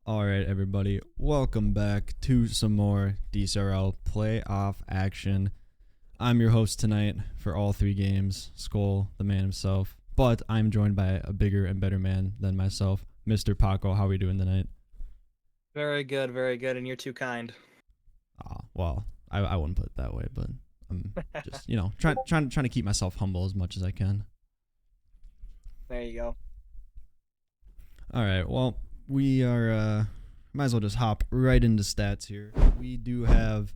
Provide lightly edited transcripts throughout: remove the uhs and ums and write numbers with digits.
All right, everybody, welcome back to some more Dcrl playoff action. I'm your host tonight for all three games, Skull, the man himself, but I'm joined by a bigger and better man than myself, Mr. Paco. How are we doing tonight? Very good, and you're too kind. Well, I wouldn't put it that way, but I'm just, trying to keep myself humble as much as I can. There you go. All right, well, we are, might as well just hop right into stats here. We do have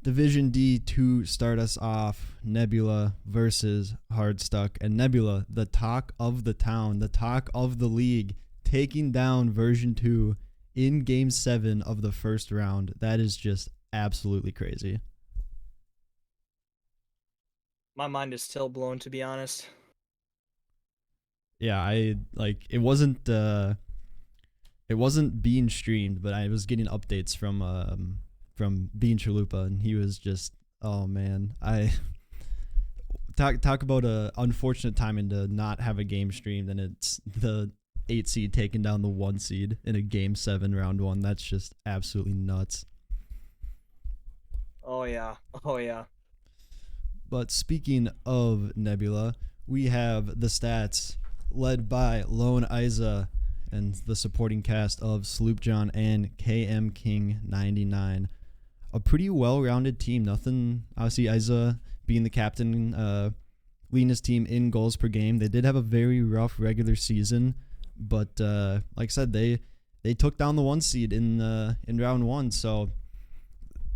Division D to start us off, Nebula versus Hardstuck. And Nebula, the talk of the town, the talk of the league, taking down version 2 in game 7 of the first round. That is just absolutely crazy. My mind is still blown, to be honest. Yeah, it wasn't being streamed, but I was getting updates from Bean Chalupa, and he was just, oh man, I talk about a unfortunate timing to not have a game streamed, and it's the 8 seed taking down the 1 seed in a game 7 round 1. That's just absolutely nuts. Oh yeah, oh yeah. But speaking of Nebula, we have the stats led by Lone Isa and the supporting cast of Sloop John and KM King 99. A pretty well-rounded team. Nothing, obviously, Isa being the captain, leading his team in goals per game. They did have a very rough regular season, but like I said, they took down the 1 seed in round 1. So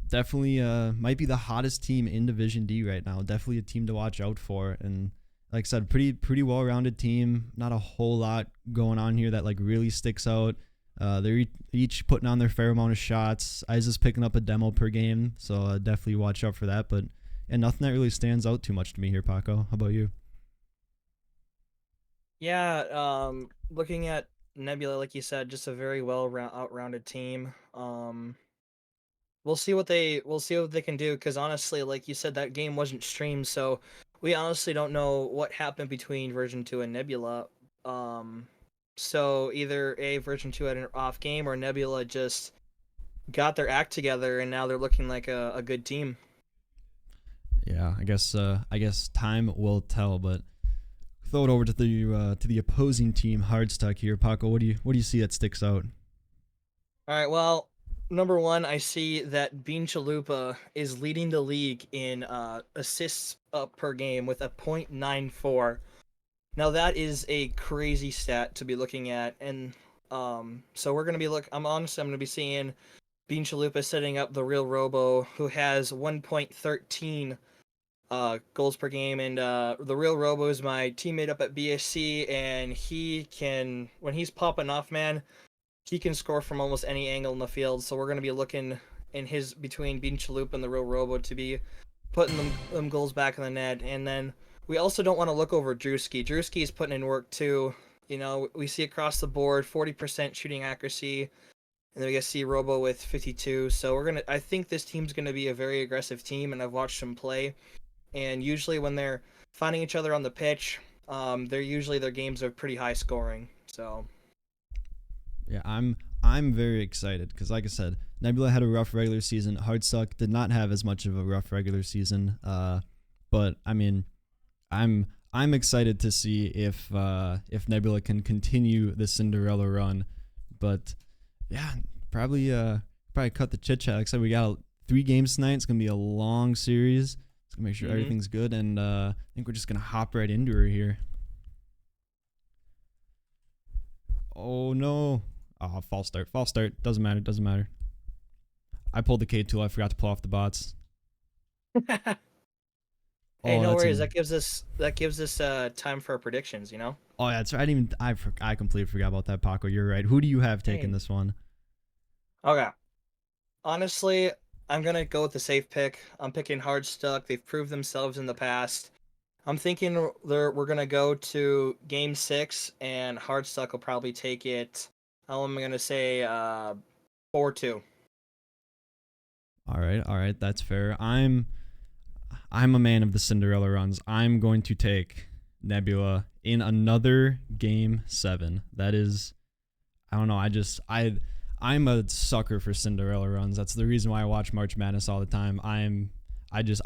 definitely might be the hottest team in Division D right now. Definitely a team to watch out for. And like I said, pretty well-rounded team. Not a whole lot going on here that like really sticks out. They're each putting on their fair amount of shots. Isa's picking up a demo per game, so definitely watch out for that. But and nothing that really stands out too much to me here, Paco. How about you? Yeah, looking at Nebula, like you said, just a very out-rounded team. We'll see what they can do, because honestly, like you said, that game wasn't streamed, so we honestly don't know what happened between version 2 and Nebula. So either version 2 had an off game, or Nebula just got their act together and now they're looking like a good team. Yeah, I guess time will tell. But throw it over to the opposing team, Hardstuck here, Paco. What do you see that sticks out? All right, well, number one, I see that Bean Chalupa is leading the league in assists per game with a .94. Now that is a crazy stat to be looking at, and so we're gonna be I'm gonna be seeing Bean Chalupa setting up the real Robo, who has 1.13 goals per game, and the real Robo is my teammate up at BSC, and he can, when he's popping off, man, he can score from almost any angle in the field. So we're gonna be looking in his between Bean Chalupa and the real Robo to be putting them goals back in the net. And then we also don't want to look over Drewski. Drewski is putting in work too. You know, we see across the board 40% shooting accuracy, and then we get see Robo with 52. So I think this team's gonna be a very aggressive team, and I've watched them play. And usually when they're finding each other on the pitch, their games are pretty high scoring. So Yeah, I'm very excited because, like I said, Nebula had a rough regular season. Hardstuck did not have as much of a rough regular season. But I mean, I'm excited to see if Nebula can continue the Cinderella run. But yeah, probably cut the chit chat. Like I said, we got 3 games tonight. It's gonna be a long series. It's gonna make sure everything's good, and I think we're just gonna hop right into her here. Oh no! Oh, false start. False start. Doesn't matter. Doesn't matter. I pulled the K tool. I forgot to pull off the bots. hey, Oh, no that's worries. in. That gives us time for our predictions. You know. Oh, yeah, that's right. I completely forgot about that, Paco. You're right. Who do you have taking Hey. this one? Okay. Honestly, I'm gonna go with the safe pick. I'm picking Hardstuck. They've proved themselves in the past. I'm thinking we're gonna go to Game 6, and Hardstuck will probably take it. How am I gonna say 4-2? All right. That's fair. I'm a man of the Cinderella runs. I'm going to take Nebula in another game 7. That is, I don't know. I'm a sucker for Cinderella runs. That's the reason why I watch March Madness all the time. I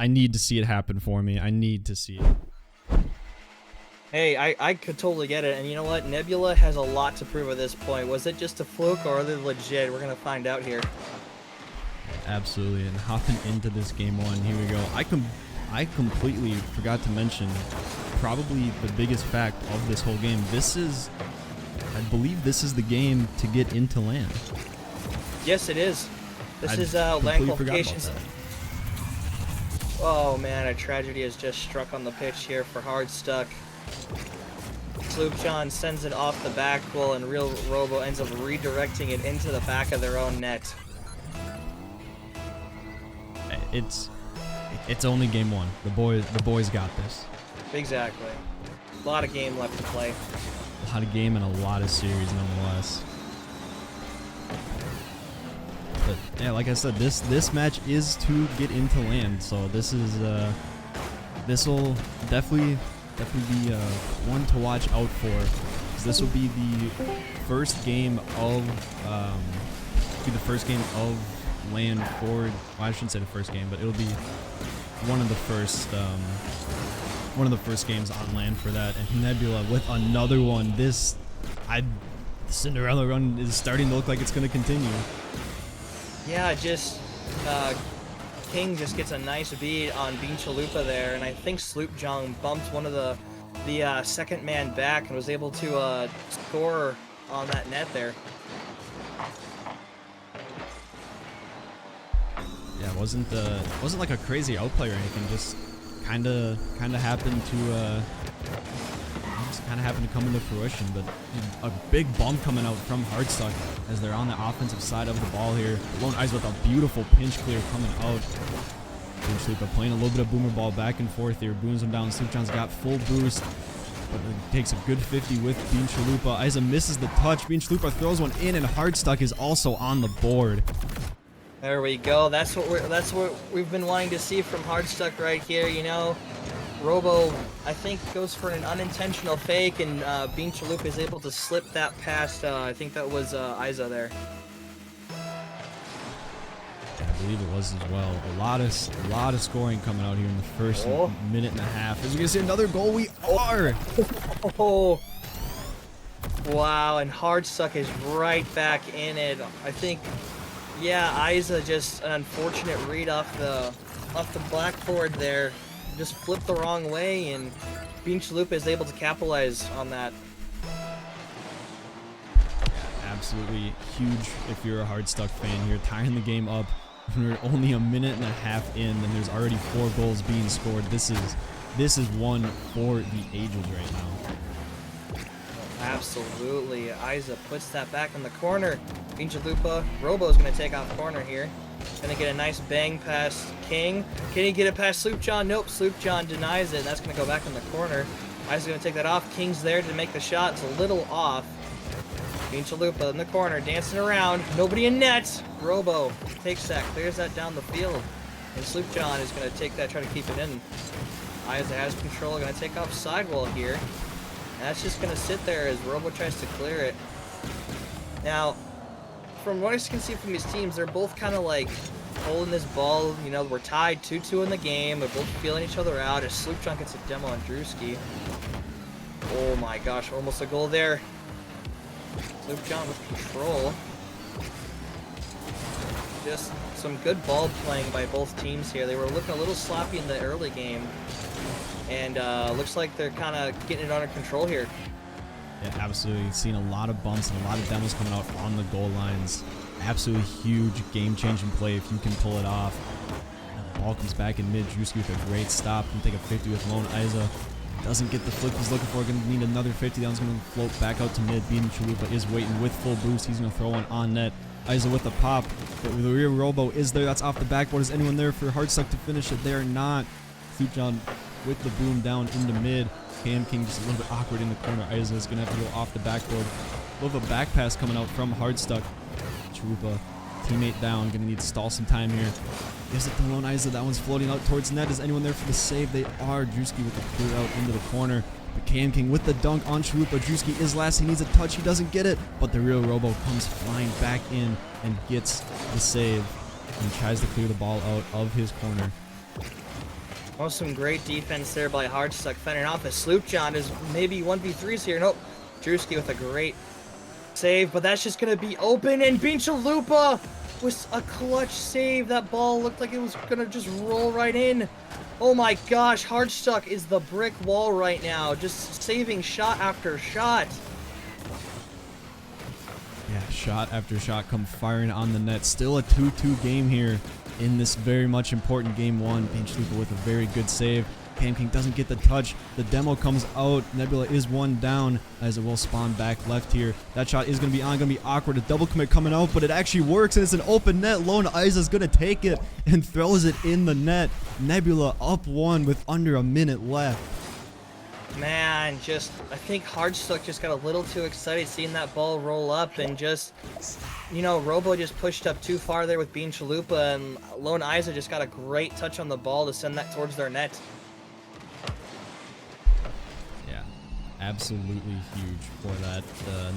need to see it happen for me. I need to see it. Hey, I could totally get it. And you know what? Nebula has a lot to prove at this point. Was it just a fluke or are they legit? We're going to find out here. Absolutely. And hopping into this game one, here we go. I completely forgot to mention probably the biggest fact of this whole game. I believe this is the game to get into land. Yes, it is. This is land qualifications. Oh man, a tragedy has just struck on the pitch here for Hardstuck. Sloopjohn sends it off the back goal, and Real Robo ends up redirecting it into the back of their own net. It's only game one. The boys got this. Exactly. A lot of game left to play. A lot of game and a lot of series nonetheless. But yeah, like I said, this match is to get into land, so this will definitely be one to watch out for. 'Cause this will be the first game of land for. Well, I shouldn't say the first game, but it'll be one of the first games on land for that. And Nebula with another one. The Cinderella run is starting to look like it's going to continue. Yeah, King just gets a nice beat on Bean Chalupa there, and I think Sloopjohn bumped one of the second man back and was able to score on that net there. Yeah, it wasn't like a crazy outplay or anything. Just kind of happened to come into fruition. But a big bump coming out from Hardstuck as they're on the offensive side of the ball here. Lone Eyes with a beautiful pinch clear coming out. Boom Chalupa playing a little bit of boomer ball back and forth here. Booms him down. Sloopjohn's got full boost, but it takes a good 50 with Bean Chalupa. Isa misses the touch. Bean Chalupa throws one in, and Hardstuck is also on the board. There we go. That's what we've been wanting to see from Hardstuck right here. You know, Robo, I think, goes for an unintentional fake, and Bean Chalupa is able to slip that past. I think that was Isa there. Yeah, I believe it was as well. A lot of scoring coming out here in the first minute and a half. Is we gonna see another goal? We are. Oh. Wow, and Hardstuck is right back in it. I think. Yeah, Isa just an unfortunate read off the blackboard there. Just flipped the wrong way, and Bean Chalupa is able to capitalize on that. Yeah, absolutely huge if you're a Hardstuck fan here. Tying the game up. We're only a minute and a half in, and there's already 4 goals being scored. This is one for the ages right now. Absolutely. Isa puts that back in the corner. Bean Chalupa. Robo's going to take off corner here. Going to get a nice bang past King. Can he get it past Sloopjohn? Nope. Sloopjohn denies it. That's going to go back in the corner. Isa's going to take that off. King's there to make the shot. It's a little off. Bean Chalupa in the corner, dancing around. Nobody in net. Robo takes that, clears that down the field. And Sloopjohn is going to take that, try to keep it in. Isa has control. Going to take off sidewall here. And that's just going to sit there as Robo tries to clear it. Now, from what I can see from these teams, they're both kind of like holding this ball. You know, we're tied 2-2 in the game. We're both feeling each other out as Sloopjohn gets a demo on Drewski. Oh my gosh, almost a goal there. Sloopjohn with control. Just some good ball playing by both teams here. They were looking a little sloppy in the early game. And looks like they're kind of getting it under control here. Yeah, absolutely. Seen a lot of bumps and a lot of demos coming out on the goal lines. Absolutely huge game-changing play if you can pull it off. And the ball comes back in mid. Drewski with a great stop. Can take a 50 with Lone Isa. Doesn't get the flip he's looking for. Going to need another 50. That one's going to float back out to mid. Bean Chalupa is waiting with full boost. He's going to throw one on net. Isa with the pop. But the rear Robo is there. That's off the backboard. Is anyone there for Hardstuck to finish it? They're not. Sloopjohn with the boom down into mid. Cam King just a little bit awkward in the corner. Isa is going to have to go off the backboard. A little bit of a back pass coming out from Hardstuck. Chalupa teammate down. Gonna need to stall some time here. Is it the Lone Isa? That one's floating out towards net. Is anyone there for the save? They are. Drewski with the clear out into the corner. But KM King with the dunk on Chalupa. Drewski is last. He needs a touch. He doesn't get it. But the real Robo comes flying back in and gets the save and tries to clear the ball out of his corner. Oh, some great defense there by Hardstuck, fending off as Sloopjohn is maybe 1v3s here. Nope. Drewski with a great save, but that's just going to be open, and Chalupa with a clutch save. That ball looked like it was going to just roll right in. Oh my gosh, Hardstuck is the brick wall right now, just saving shot after shot. Yeah, shot after shot come firing on the net. Still a 2-2 game here in this very much important game one. Chalupa with a very good save. KM King doesn't get the touch. The demo comes out. Nebula is one down as it will spawn back left here. That shot is going to be on, going to be awkward. A double commit coming out, but it actually works, and it's an open net. Lone Isa is going to take it and throws it in the net. Nebula up one with under a minute left. Man, I think Hardstuck just got a little too excited seeing that ball roll up, and just, you know, Robo just pushed up too far there with Chalupa, and Lone Isa just got a great touch on the ball to send that towards their net. Yeah, absolutely huge for that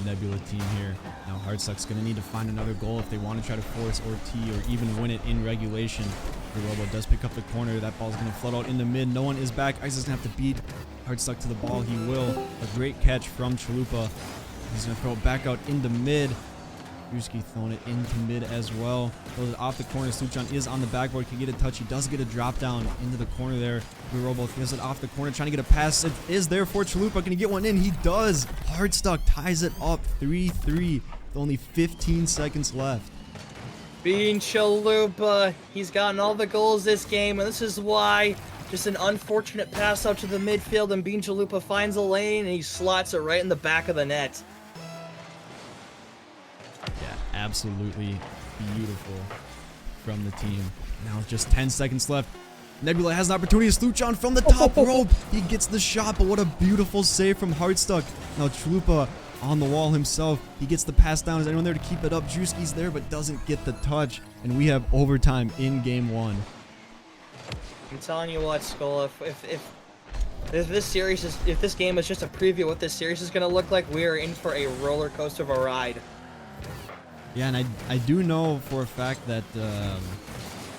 Nebula team here. Now Hardstuck's going to need to find another goal if they want to try to force OT or even win it in regulation. The Robo does pick up the corner. That ball's going to float out in the mid. No one is back. Isa's going to have to beat Hardstuck to the ball. He will. A great catch from Chalupa. He's going to throw it back out into mid. Drewski throwing it into mid as well. Throws it off the corner. Sloopjohn is on the backboard. Can get a touch. He does get a drop down into the corner there. Robo throws it off the corner, trying to get a pass. It is there for Chalupa. Can he get one in? He does. Hardstuck ties it up 3-3 with only 15 seconds left. Chalupa, he's gotten all the goals this game, and this is why. Just an unfortunate pass out to the midfield, and Chalupa finds a lane, and he slots it right in the back of the net. Yeah, absolutely beautiful from the team. Now just 10 seconds left. Nebula has an opportunity to Sloopjohn from the top rope. He gets the shot, but what a beautiful save from Hardstuck. Now Chalupa on the wall himself. He gets the pass down. Is anyone there to keep it up? Drewski's there, but doesn't get the touch. And we have overtime in game one. I'm telling you what, Skull, if this game is just a preview of what this series is going to look like, we are in for a roller coaster of a ride. Yeah, and I do know for a fact that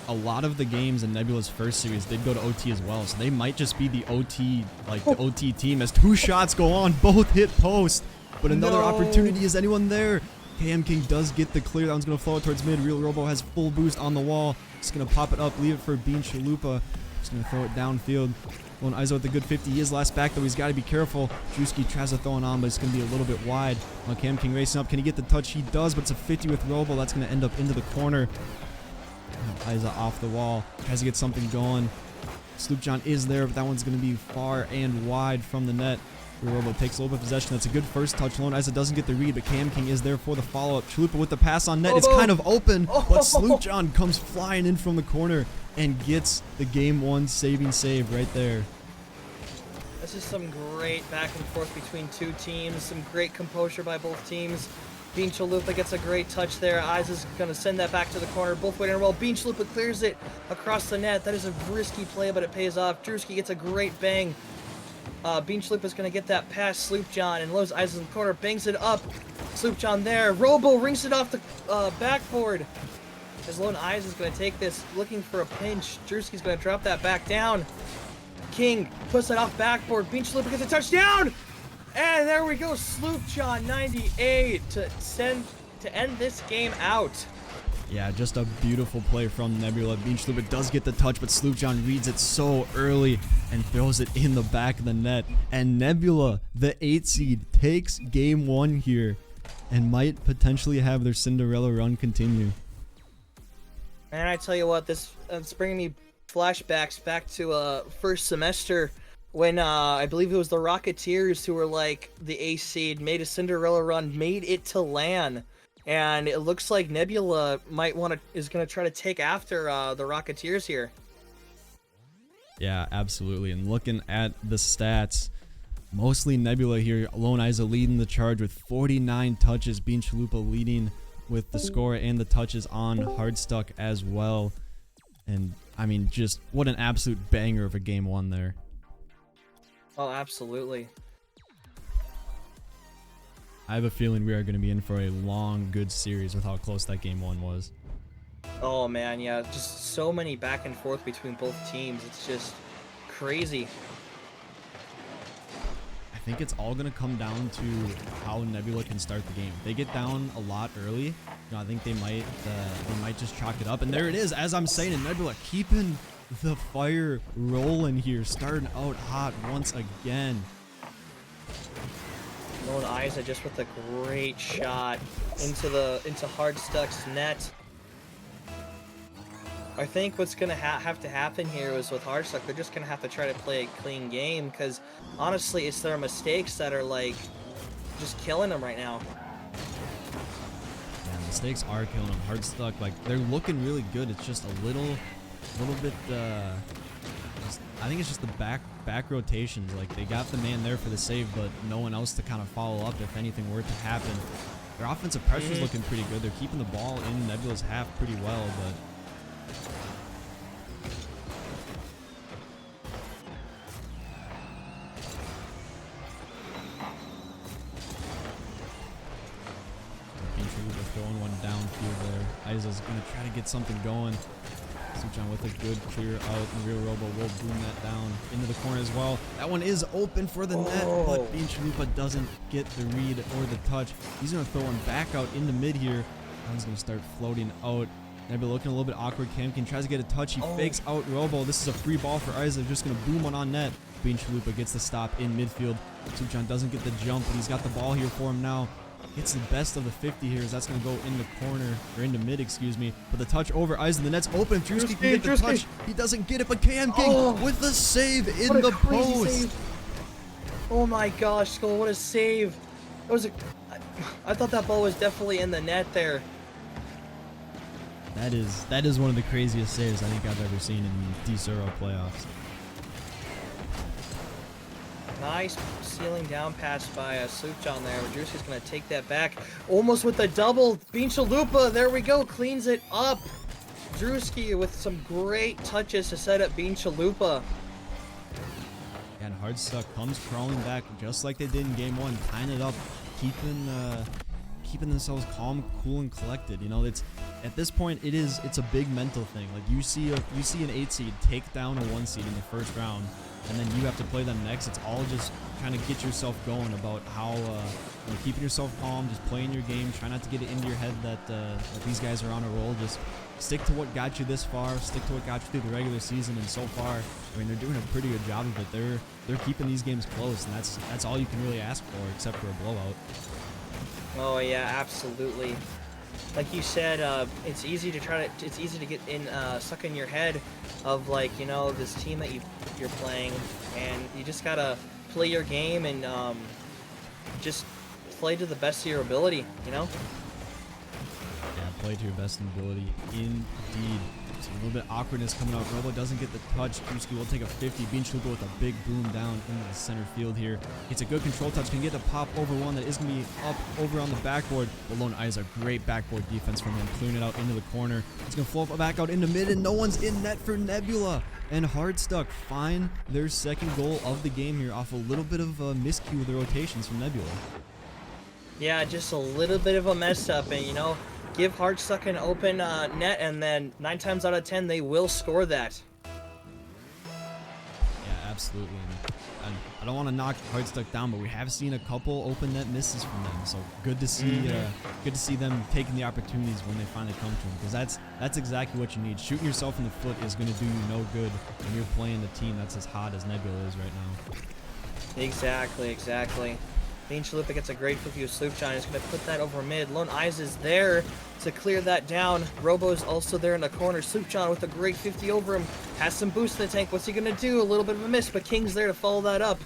a lot of the games in Nebula's first series did go to OT as well, so they might just be the OT, the OT team, as two shots go on, both hit post. But another opportunity. Is anyone there? KM King does get the clear. That one's going to flow towards mid. Real Robo has full boost on the wall. Just going to pop it up, leave it for Chalupa. Just going to throw it downfield. Lone Isa with a good 50. He is last back, though. He's got to be careful. Drewski tries to throw it on, but it's going to be a little bit wide. Now KM King racing up. Can he get the touch? He does, but it's a 50 with Robo. That's going to end up into the corner. Now Isa off the wall. Tries to get something going. Sloopjohn is there, but that one's going to be far and wide from the net. Robo takes a little bit of possession. That's a good first touch. Lone Isa doesn't get the read, but KM King is there for the follow-up. Chalupa with the pass on net. It's kind of open, but Sloopjohn comes flying in from the corner and gets the game one saving save right there. This is some great back and forth between two teams. Some great composure by both teams. Chalupa gets a great touch there. Isa's going to send that back to the corner. Both waiting well. Chalupa clears it across the net. That is a risky play, but it pays off. Drewski gets a great bang. Chalupa is going to get that past Sloopjohn, and Lowe's Isa in the corner, bangs it up. Sloopjohn there. Robo rings it off the backboard. As Lone Isa is going to take this, looking for a pinch. Drewski's going to drop that back down. King puts it off backboard. Chalupa gets a touchdown! And there we go. Sloopjohn 98 to end this game out. Yeah, just a beautiful play from Nebula. Chalupa does get the touch, but Sloopjohn reads it so early and throws it in the back of the net. And Nebula, the 8 seed, takes game one here and might potentially have their Cinderella run continue. And I tell you what, it's bringing me flashbacks back to first semester when I believe it was the Rocketeers who were like the 8 seed, made a Cinderella run, made it to LAN. And it looks like Nebula is going to try to take after the Rocketeers here. Yeah, absolutely. And looking at the stats, mostly Nebula here. Lone Isa leading the charge with 49 touches. Chalupa leading with the score and the touches on Hardstuck as well. And I mean, just what an absolute banger of a game one there. Oh, absolutely. I have a feeling we are going to be in for a long, good series with how close that game one was. Oh man, yeah, just so many back and forth between both teams. It's just crazy. I think it's all going to come down to how Nebula can start the game. If they get down a lot early, you know, I think they might just chalk it up. And there it is, as I'm saying, Nebula keeping the fire rolling here, starting out hot once again. Lone Isa just with a great shot into Hardstuck's net. I think what's gonna have to happen here is with Hardstuck, they're just gonna have to try to play a clean game, because honestly, it's their mistakes that are like just killing them right now. Yeah, mistakes are killing them. Hardstuck, like, they're looking really good. It's just a little bit. I think it's just the back rotations. Like, they got the man there for the save, but no one else to kind of follow up if anything were to happen. Their offensive pressure's looking pretty good. They're keeping the ball in Nebula's half pretty well, but throwing one downfield there. Isa's going to try to get something going. Suchan with a good clear out, and Real Robo will boom that down into the corner as well. That one is open for the net, but Bean Chalupa doesn't get the read or the touch. He's going to throw one back out into mid here. That one's going to start floating out. Nebula looking a little bit awkward. Camkin tries to get a touch. He fakes out Robo. This is a free ball for Isa. Just going to boom one on net. Bean Chalupa gets the stop in midfield. Suchan doesn't get the jump, but he's got the ball here for him now. Gets the best of the 50 here, as that's going to go in the corner, or into mid, excuse me. But the touch over Isa, the net's open. Drewski can get the touch. He doesn't get it, but Cam King with the save in the post. Save. Oh my gosh, Skull, what a save. That was I thought that ball was definitely in the net there. That is one of the craziest saves I think I've ever seen in Dcrl playoffs. Nice sealing down pass by Suchan there. Drewski's going to take that back. Almost with the double. Bean Chalupa, there we go, cleans it up. Drewski with some great touches to set up Bean Chalupa. And Hardstuck comes crawling back just like they did in game one, tying it up, keeping themselves calm, cool, and collected. You know, it's at this point it's a big mental thing. Like, you see an 8 seed take down a 1 seed in the first round, and then you have to play them next. It's all just kind of get yourself going about how you know, keeping yourself calm, just playing your game, try not to get it into your head that these guys are on a roll. Just stick to what got you this far, stick to what got you through the regular season, and so far, I mean, they're doing a pretty good job of it. They're keeping these games close, and that's all you can really ask for, except for a blowout. Oh yeah, absolutely. Like you said, it's easy to get in stuck in your head of, like, you know, this team that you're playing, and you just gotta play your game and just play to the best of your ability, you know. Yeah, play to your best ability, indeed. So a little bit of awkwardness coming out. Robo doesn't get the touch. Drewski will take a 50. Bean Chalupa with a big boom down into the center field here. It's a good control touch. Can get a pop over one that is going to be up over on the backboard. But Lone Isa, great backboard defense from him, clearing it out into the corner. It's going to flow back out into mid, and no one's in net for Nebula. And Hardstuck find their second goal of the game here off a little bit of a miscue with the rotations from Nebula. Yeah, just a little bit of a mess up, and, you know, give Hardstuck an open net, and then 9 times out of 10 they will score that. Yeah, absolutely. And I don't want to knock Hardstuck down, but we have seen a couple open net misses from them. So good to see them taking the opportunities when they finally come to them, because that's exactly what you need. Shooting yourself in the foot is going to do you no good when you're playing a team that's as hot as Nebula is right now. Exactly. Bean Chalupa gets a great 50 with Suchan. He's going to put that over mid. Lone Eyes is there to clear that down. Robo's also there in the corner. Suchan with a great 50 over him. Has some boost in the tank. What's he going to do? A little bit of a miss, but King's there to follow that up.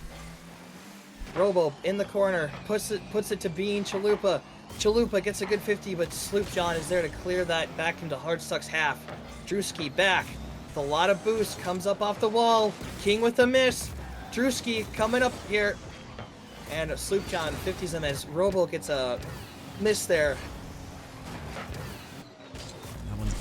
Robo in the corner. Puts it to Bean Chalupa. Chalupa gets a good 50, but Suchan is there to clear that back into Hardstuck's half. Drewski back with a lot of boost. Comes up off the wall. King with a miss. Drewski coming up here. And Suchan 50s him as Robo gets a miss there.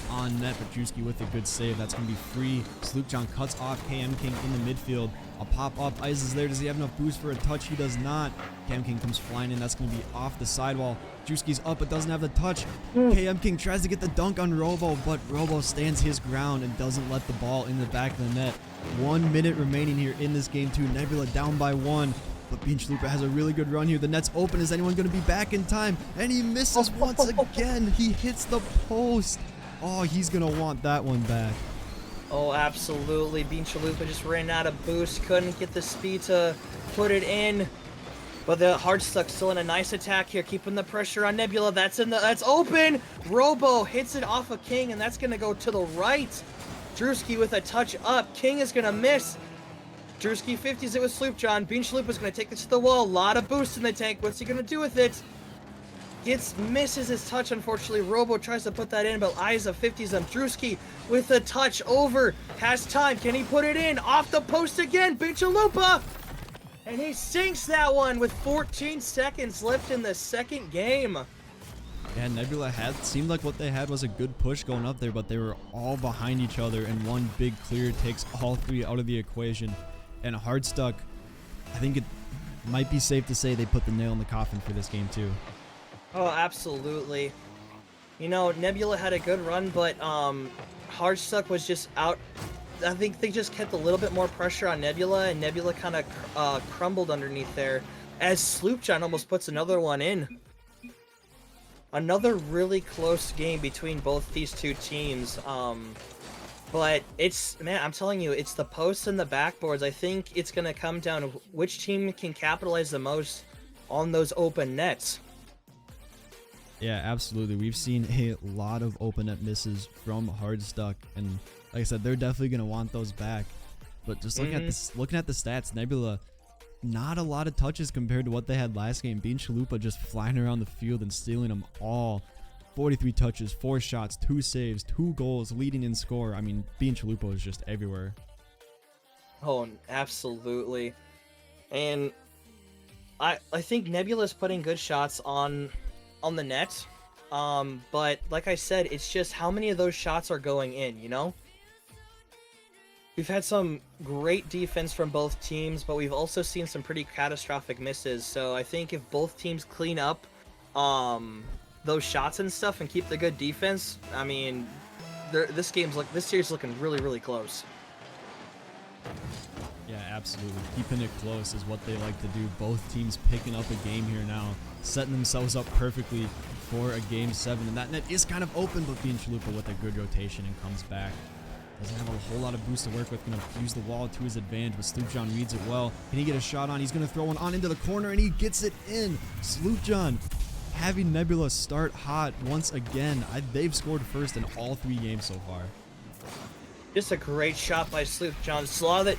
on net, but Drewski with a good save. That's going to be free. Sloopjohn cuts off KM King in the midfield. A pop-up. Ice is there. Does he have enough boost for a touch? He does not. KM King comes flying in. That's going to be off the sidewall. Drewski's up but doesn't have the touch. KM King tries to get the dunk on Robo, but Robo stands his ground and doesn't let the ball in the back of the net. 1 minute remaining here in this game too. Nebula down by 1. But Bean Chalupa has a really good run here. The net's open. Is anyone going to be back in time? And he misses once again. He hits the post. Oh, he's going to want that one back. Oh, absolutely. Bean Chalupa just ran out of boost. Couldn't get the speed to put it in. But the Hardstuck still in a nice attack here, keeping the pressure on Nebula. That's open. Robo hits it off of King, and that's going to go to the right. Drewski with a touch up. King is going to miss. Drewski 50s it with Sloopjohn. Bean Chalupa's going to take this to the wall. A lot of boost in the tank. What's he going to do with it? Misses his touch, unfortunately. Robo tries to put that in, but Isa 50s him. Drewski with a touch over. Has time. Can he put it in? Off the post again. Bean Chalupa! And he sinks that one with 14 seconds left in the second game. Yeah, Nebula seemed like what they had was a good push going up there, but they were all behind each other, and one big clear takes all three out of the equation. And Hardstuck, I think it might be safe to say they put the nail in the coffin for this game too. Oh, absolutely. You know, Nebula had a good run, but Hardstuck was just out. I think they just kept a little bit more pressure on Nebula, and Nebula kind of crumbled underneath there as Sloopjohn almost puts another one in. Another really close game between both these two teams. But man, I'm telling you, it's the posts and the backboards. I think it's going to come down to which team can capitalize the most on those open nets. Yeah, absolutely. We've seen a lot of open net misses from Hardstuck, and like I said, they're definitely going to want those back. But just looking at the stats, Nebula, not a lot of touches compared to what they had last game. Bean Chalupa just flying around the field and stealing them all. 43 touches, 4 shots, 2 saves, 2 goals, leading in score. I mean, Bean Chalupa was just everywhere. Oh, absolutely. And I think Nebula's putting good shots on the net. But like I said, it's just how many of those shots are going in, you know? We've had some great defense from both teams, but we've also seen some pretty catastrophic misses. So I think if both teams clean up those shots and stuff and keep the good defense, I mean, this series is looking really, really close. Yeah, absolutely. Keeping it close is what they like to do. Both teams picking up a game here now, setting themselves up perfectly for a game 7. And that net is kind of open, but Bean Chalupa with a good rotation and comes back. Doesn't have a whole lot of boost to work with. Going to use the wall to his advantage, but Sloopjohn reads it well. Can he get a shot on? He's going to throw one on into the corner, and he gets it in. Sloopjohn having Nebula start hot once again. They've scored first in all 3 games so far. Just a great shot by Sloopjohn. Saw that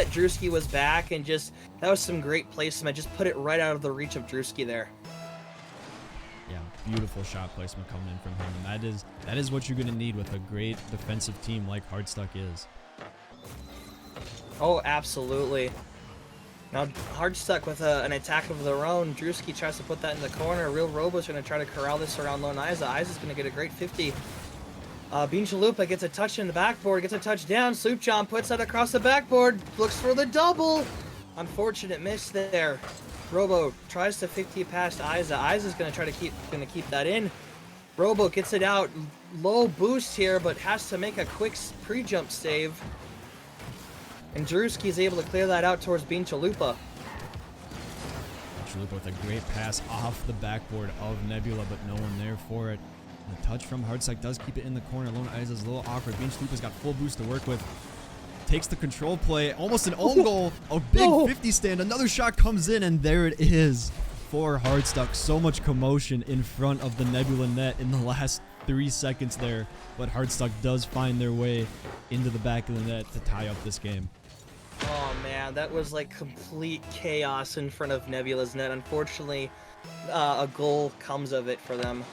Drewski was back, and that was some great placement. Just put it right out of the reach of Drewski there. Yeah, beautiful shot placement coming in from him, and that is what you're going to need with a great defensive team like Hardstuck is. Oh, absolutely. Now, Hardstuck with an attack of their own. Drewski tries to put that in the corner. Real Robo's going to try to corral this around lone Isa. Isa's going to get a great 50. Bean Chalupa gets a touch in the backboard, gets a touchdown. Sloopjohn puts that across the backboard, looks for the double. Unfortunate miss there. Robo tries to 50 past Isa. Isa's going to try to keep that in. Robo gets it out. Low boost here, but has to make a quick pre-jump save. And Drewski is able to clear that out towards Bean Chalupa. Chalupa with a great pass off the backboard of Nebula, but no one there for it. And the touch from Hardstuck does keep it in the corner. Lone Isa's a little awkward. Bean Chalupa's got full boost to work with. Takes the control play, almost an own goal, a big 50 stand. Another shot comes in, and there it is for Hardstuck. So much commotion in front of the Nebula net in the last 3 seconds there, but Hardstuck does find their way into the back of the net to tie up this game. Oh man, that was like complete chaos in front of Nebula's net. Unfortunately, a goal comes of it for them.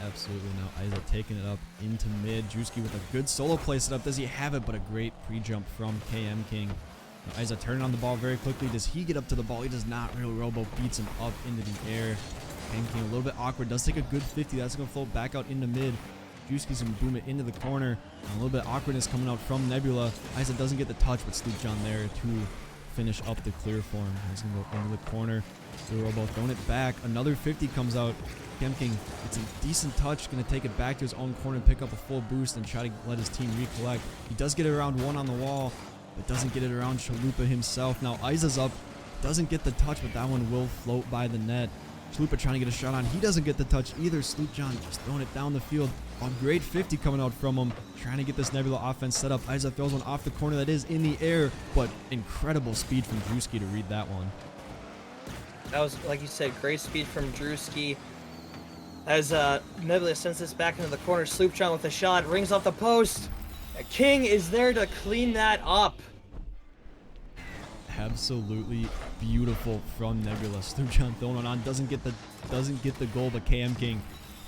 Absolutely. Now Isa taking it up into mid. Drewski with a good solo play setup. Does he have it? But a great pre-jump from KM King. Now Isa turning on the ball very quickly. Does he get up to the ball? He does not. Real Robo beats him up into the air. King a little bit awkward. Does take a good 50. That's going to float back out into mid. Drewski's going to boom it into the corner. And a little bit of awkwardness coming out from Nebula. Isa doesn't get the touch, but Sloopjohn there to finish up the clear for him. He's going to go into the corner. Robo throwing it back. Another 50 comes out. King, it's a decent touch. Going to take it back to his own corner, pick up a full boost, and try to let his team recollect. He does get it around one on the wall, but doesn't get it around Chalupa himself. Now Isa's up. Doesn't get the touch, but that one will float by the net. Chalupa trying to get a shot on. He doesn't get the touch either. Sloopjohn just throwing it down the field. A great 50 coming out from him. Trying to get this Nebula offense set up. Isa throws one off the corner that is in the air, but incredible speed from Drewski to read that one. That was, like you said, great speed from Drewski. As Nebula sends this back into the corner, Sloopjohn with a shot, rings off the post. King is there to clean that up. Absolutely beautiful from Nebula. Sloopjohn throwing one on, doesn't get the goal, but King,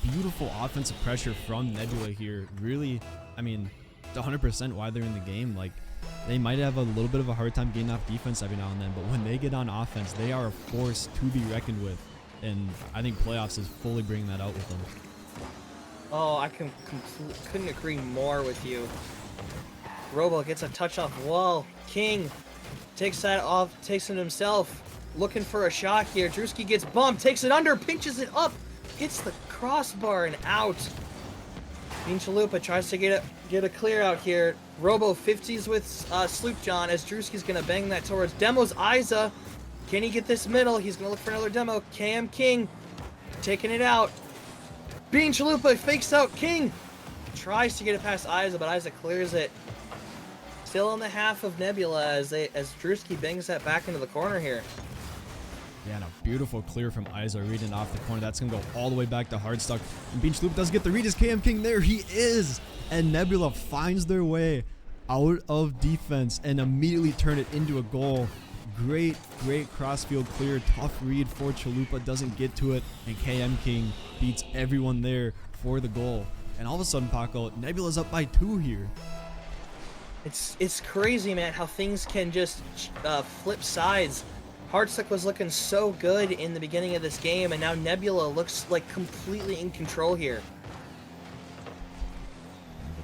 beautiful offensive pressure from Nebula here. Really, I mean, it's 100% why they're in the game. Like, they might have a little bit of a hard time getting off defense every now and then, but when they get on offense, they are a force to be reckoned with. And I think playoffs is fully bringing that out with them. Oh, I couldn't agree more with you. Robo gets a touch off wall. King takes that off, takes it himself. Looking for a shot here. Drewski gets bumped, takes it under, pinches it up, hits the crossbar and out. Chalupa tries to get a clear out here. Robo 50s with Sloopjohn as Drewski's gonna bang that towards Demo's Isa. Can he get this middle? He's gonna look for another demo. King taking it out. Chalupa fakes out King. Tries to get it past Isa, but Isa clears it. Still on the half of Nebula as Drewski bangs that back into the corner here. Yeah, and a beautiful clear from Isa reading off the corner. That's going to go all the way back to Hardstuck. And Chalupa does get the read. Is King there? He is! And Nebula finds their way out of defense and immediately turn it into a goal. Great crossfield clear. Tough read for Chalupa. Doesn't get to it. And King beats everyone there for the goal. And all of a sudden, Paco, Nebula's up by 2 here. It's crazy, man, how things can just flip sides. Hardstuck was looking so good in the beginning of this game, and now Nebula looks like completely in control here.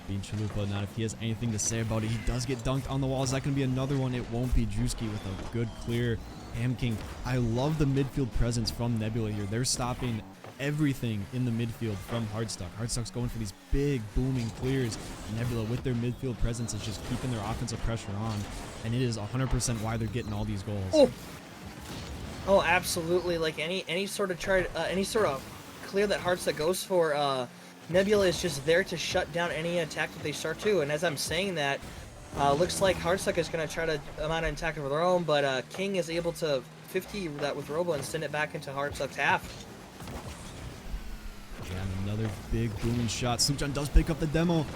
But Chalupa, not if he has anything to say about it. He does get dunked on the wall. Is that going to be another one? It won't be. Drewski with a good clear. King. I love the midfield presence from Nebula here. They're stopping everything in the midfield from Hardstuck. Hardstuck's going for these big booming clears. Nebula with their midfield presence is just keeping their offensive pressure on, and it is 100% why they're getting all these goals. Oh, absolutely. Like any sort of clear that Hardstuck goes for, Nebula is just there to shut down any attack that they start to. And as I'm saying that, looks like Hardstuck is going to try to mount an attack of their own, but King is able to 50 that with Robo and send it back into Hardstuck's half. And another big booming shot. Sloopjohn does pick up the demo.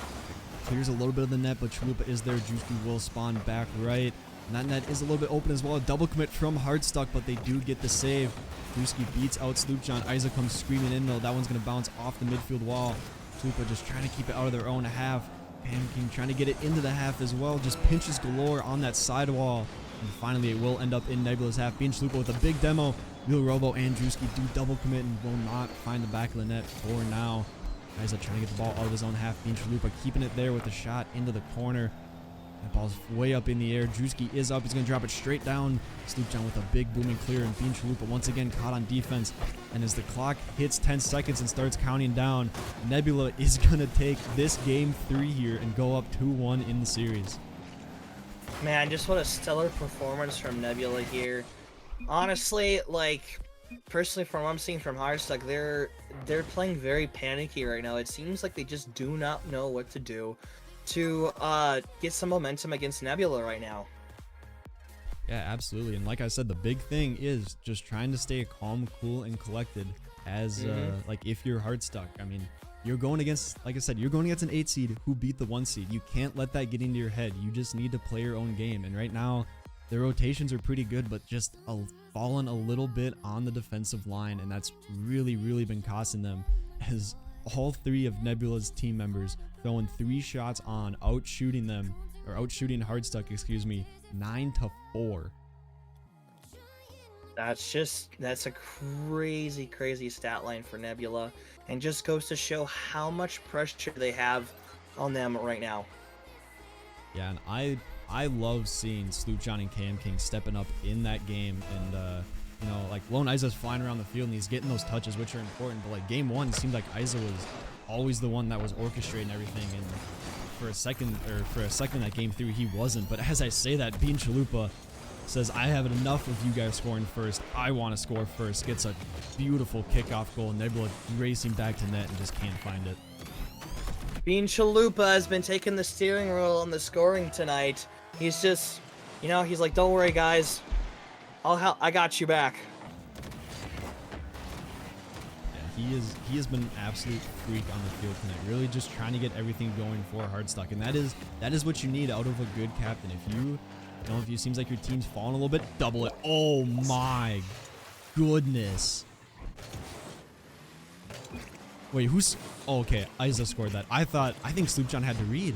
Clears a little bit of the net, but Chalupa is there. Drewski will spawn back right. And that net is a little bit open as well. A double commit from Hardstuck, but they do get the save. Drewski beats out Sloopjohn. Isa comes screaming in, though. That one's going to bounce off the midfield wall. Chalupa just trying to keep it out of their own half. King trying to get it into the half as well. Just pinches galore on that side wall. And finally, it will end up in Nebula's half. Chalupa with a big demo. Robo and Drewski do double commit and will not find the back of the net for now. Isa trying to get the ball out of his own half. Chalupa keeping it there with a shot into the corner. That ball's way up in the air. Drewski is up. He's going to drop it straight down. Sloopjohn with a big booming clear. And Chalupa once again caught on defense. And as the clock hits 10 seconds and starts counting down, Nebula is going to take this game 3 here and go up 2-1 in the series. Man, just what a stellar performance from Nebula here. Honestly, like, personally from what I'm seeing from Hardstuck, they're playing very panicky right now. It seems like they just do not know what to do to get some momentum against Nebula right now. Yeah, absolutely. And like I said, the big thing is just trying to stay calm, cool, and collected as like if you're Hardstuck. I mean, you're going against, like I said, you're going against an 8 seed who beat the 1 seed. You can't let that get into your head. You just need to play your own game. And right now, their rotations are pretty good, but just fallen a little bit on the defensive line, and that's really been costing them, as all 3 of Nebula's team members throwing 3 shots on, outshooting Hardstuck, 9-4. That's a crazy, crazy stat line for Nebula, and just goes to show how much pressure they have on them right now. Yeah, and I love seeing Sloop John and Cam King stepping up in that game, and you know, like Lone Isa's flying around the field and he's getting those touches, which are important. But like game one, it seemed like Isa was always the one that was orchestrating everything, and for a second that game through he wasn't. But as I say that, Bean Chalupa says, I have enough of you guys scoring first. I want to score first. Gets a beautiful kickoff goal. Nebula racing back to net and just can't find it. Bean Chalupa has been taking the steering wheel on the scoring tonight. He's just, you know, he's like, don't worry, guys. I got you back. Yeah, he has been an absolute freak on the field tonight. Really just trying to get everything going for Hardstuck, and that is what you need out of a good captain. If you seems like your team's falling a little bit, double it. Oh my goodness. Wait, who's... Oh, okay, Isa scored that. I think Sloop John had to read.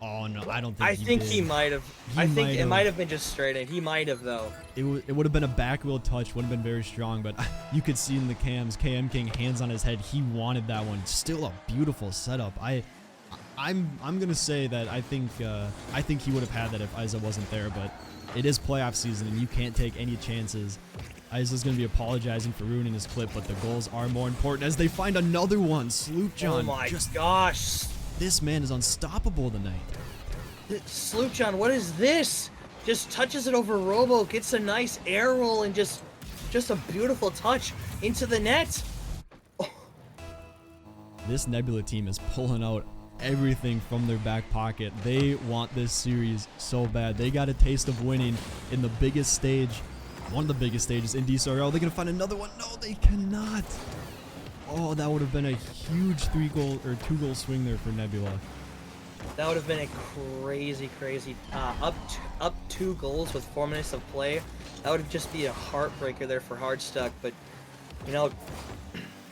Oh, no, I don't think he did. He might have. I think it might have been just straight in. He might have, though. It would have been a back wheel touch. Would have been very strong, but you could see in the cams, KM King, hands on his head. He wanted that one. Still a beautiful setup. I'm going to say that I think he would have had that if Isa wasn't there, but it is playoff season, and you can't take any chances. Isa's going to be apologizing for ruining his clip, but the goals are more important as they find another one. Sloop John. Oh my gosh. This man is unstoppable tonight. Sloop John, what is this? Just touches it over Robo, gets a nice air roll, and just a beautiful touch into the net. Oh. This Nebula team is pulling out everything from their back pocket. They want this series so bad. They got a taste of winning in the biggest stage, one of the biggest stages in Dcrl. They're gonna find another one. No, they cannot. Oh, that would have been a huge 2-goal swing there for Nebula. That would have been a crazy, crazy up 2 goals with 4 minutes of play. That would just be a heartbreaker there for Hardstuck. But you know,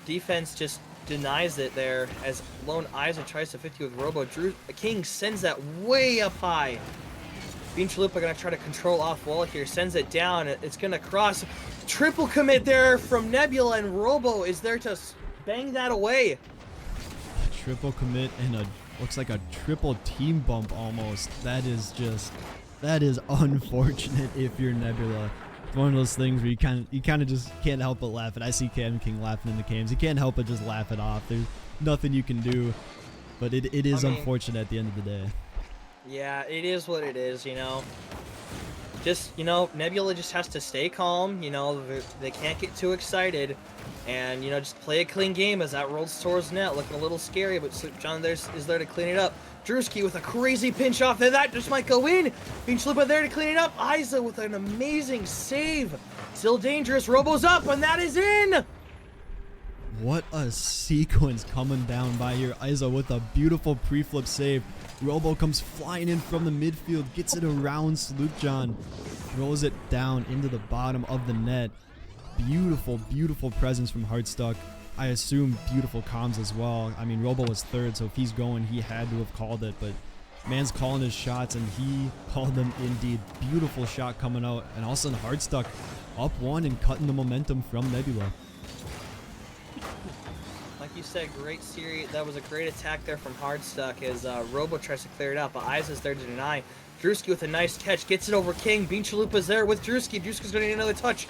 defense just denies it there as Lone Isa tries to 50 with Robo. King sends that way up high. Bean Chalupa gonna try to control off wall here, sends it down. It's gonna cross. Triple commit there from Nebula, and Robo is there to bang that away. Triple commit and looks like a triple team bump almost. That is unfortunate if you're Nebula. It's one of those things where you kind of just can't help but laugh. And I see Cam King laughing in the cams. You can't help but just laugh it off. There's nothing you can do, but it is unfortunate at the end of the day. Yeah, it is what it is, you know. Just, you know, Nebula just has to stay calm, you know, they can't get too excited, and, you know, just play a clean game as that rolls towards net, looking a little scary, but John is there to clean it up. Drewski with a crazy pinch off, and that just might go in. Bean Chalupa there to clean it up. Isa with an amazing save. Still dangerous, Robo's up, and that is in! What a sequence coming down by here. Isa with a beautiful pre-flip save. Robo comes flying in from the midfield, gets it around Sloop John, rolls it down into the bottom of the net. Beautiful, beautiful presence from Hardstuck. I assume beautiful comms as well. I mean, Robo was third, so if he's going, he had to have called it, but man's calling his shots, and he called them indeed. Beautiful shot coming out, and all of a sudden Hardstuck up one and cutting the momentum from Nebula. Like you said, great series. That was a great attack there from Hardstuck as Robo tries to clear it out, but Isa's there to deny. Drewski with a nice catch, gets it over King. Bean Chalupa's there with Drewski. Drewski's going to need another touch.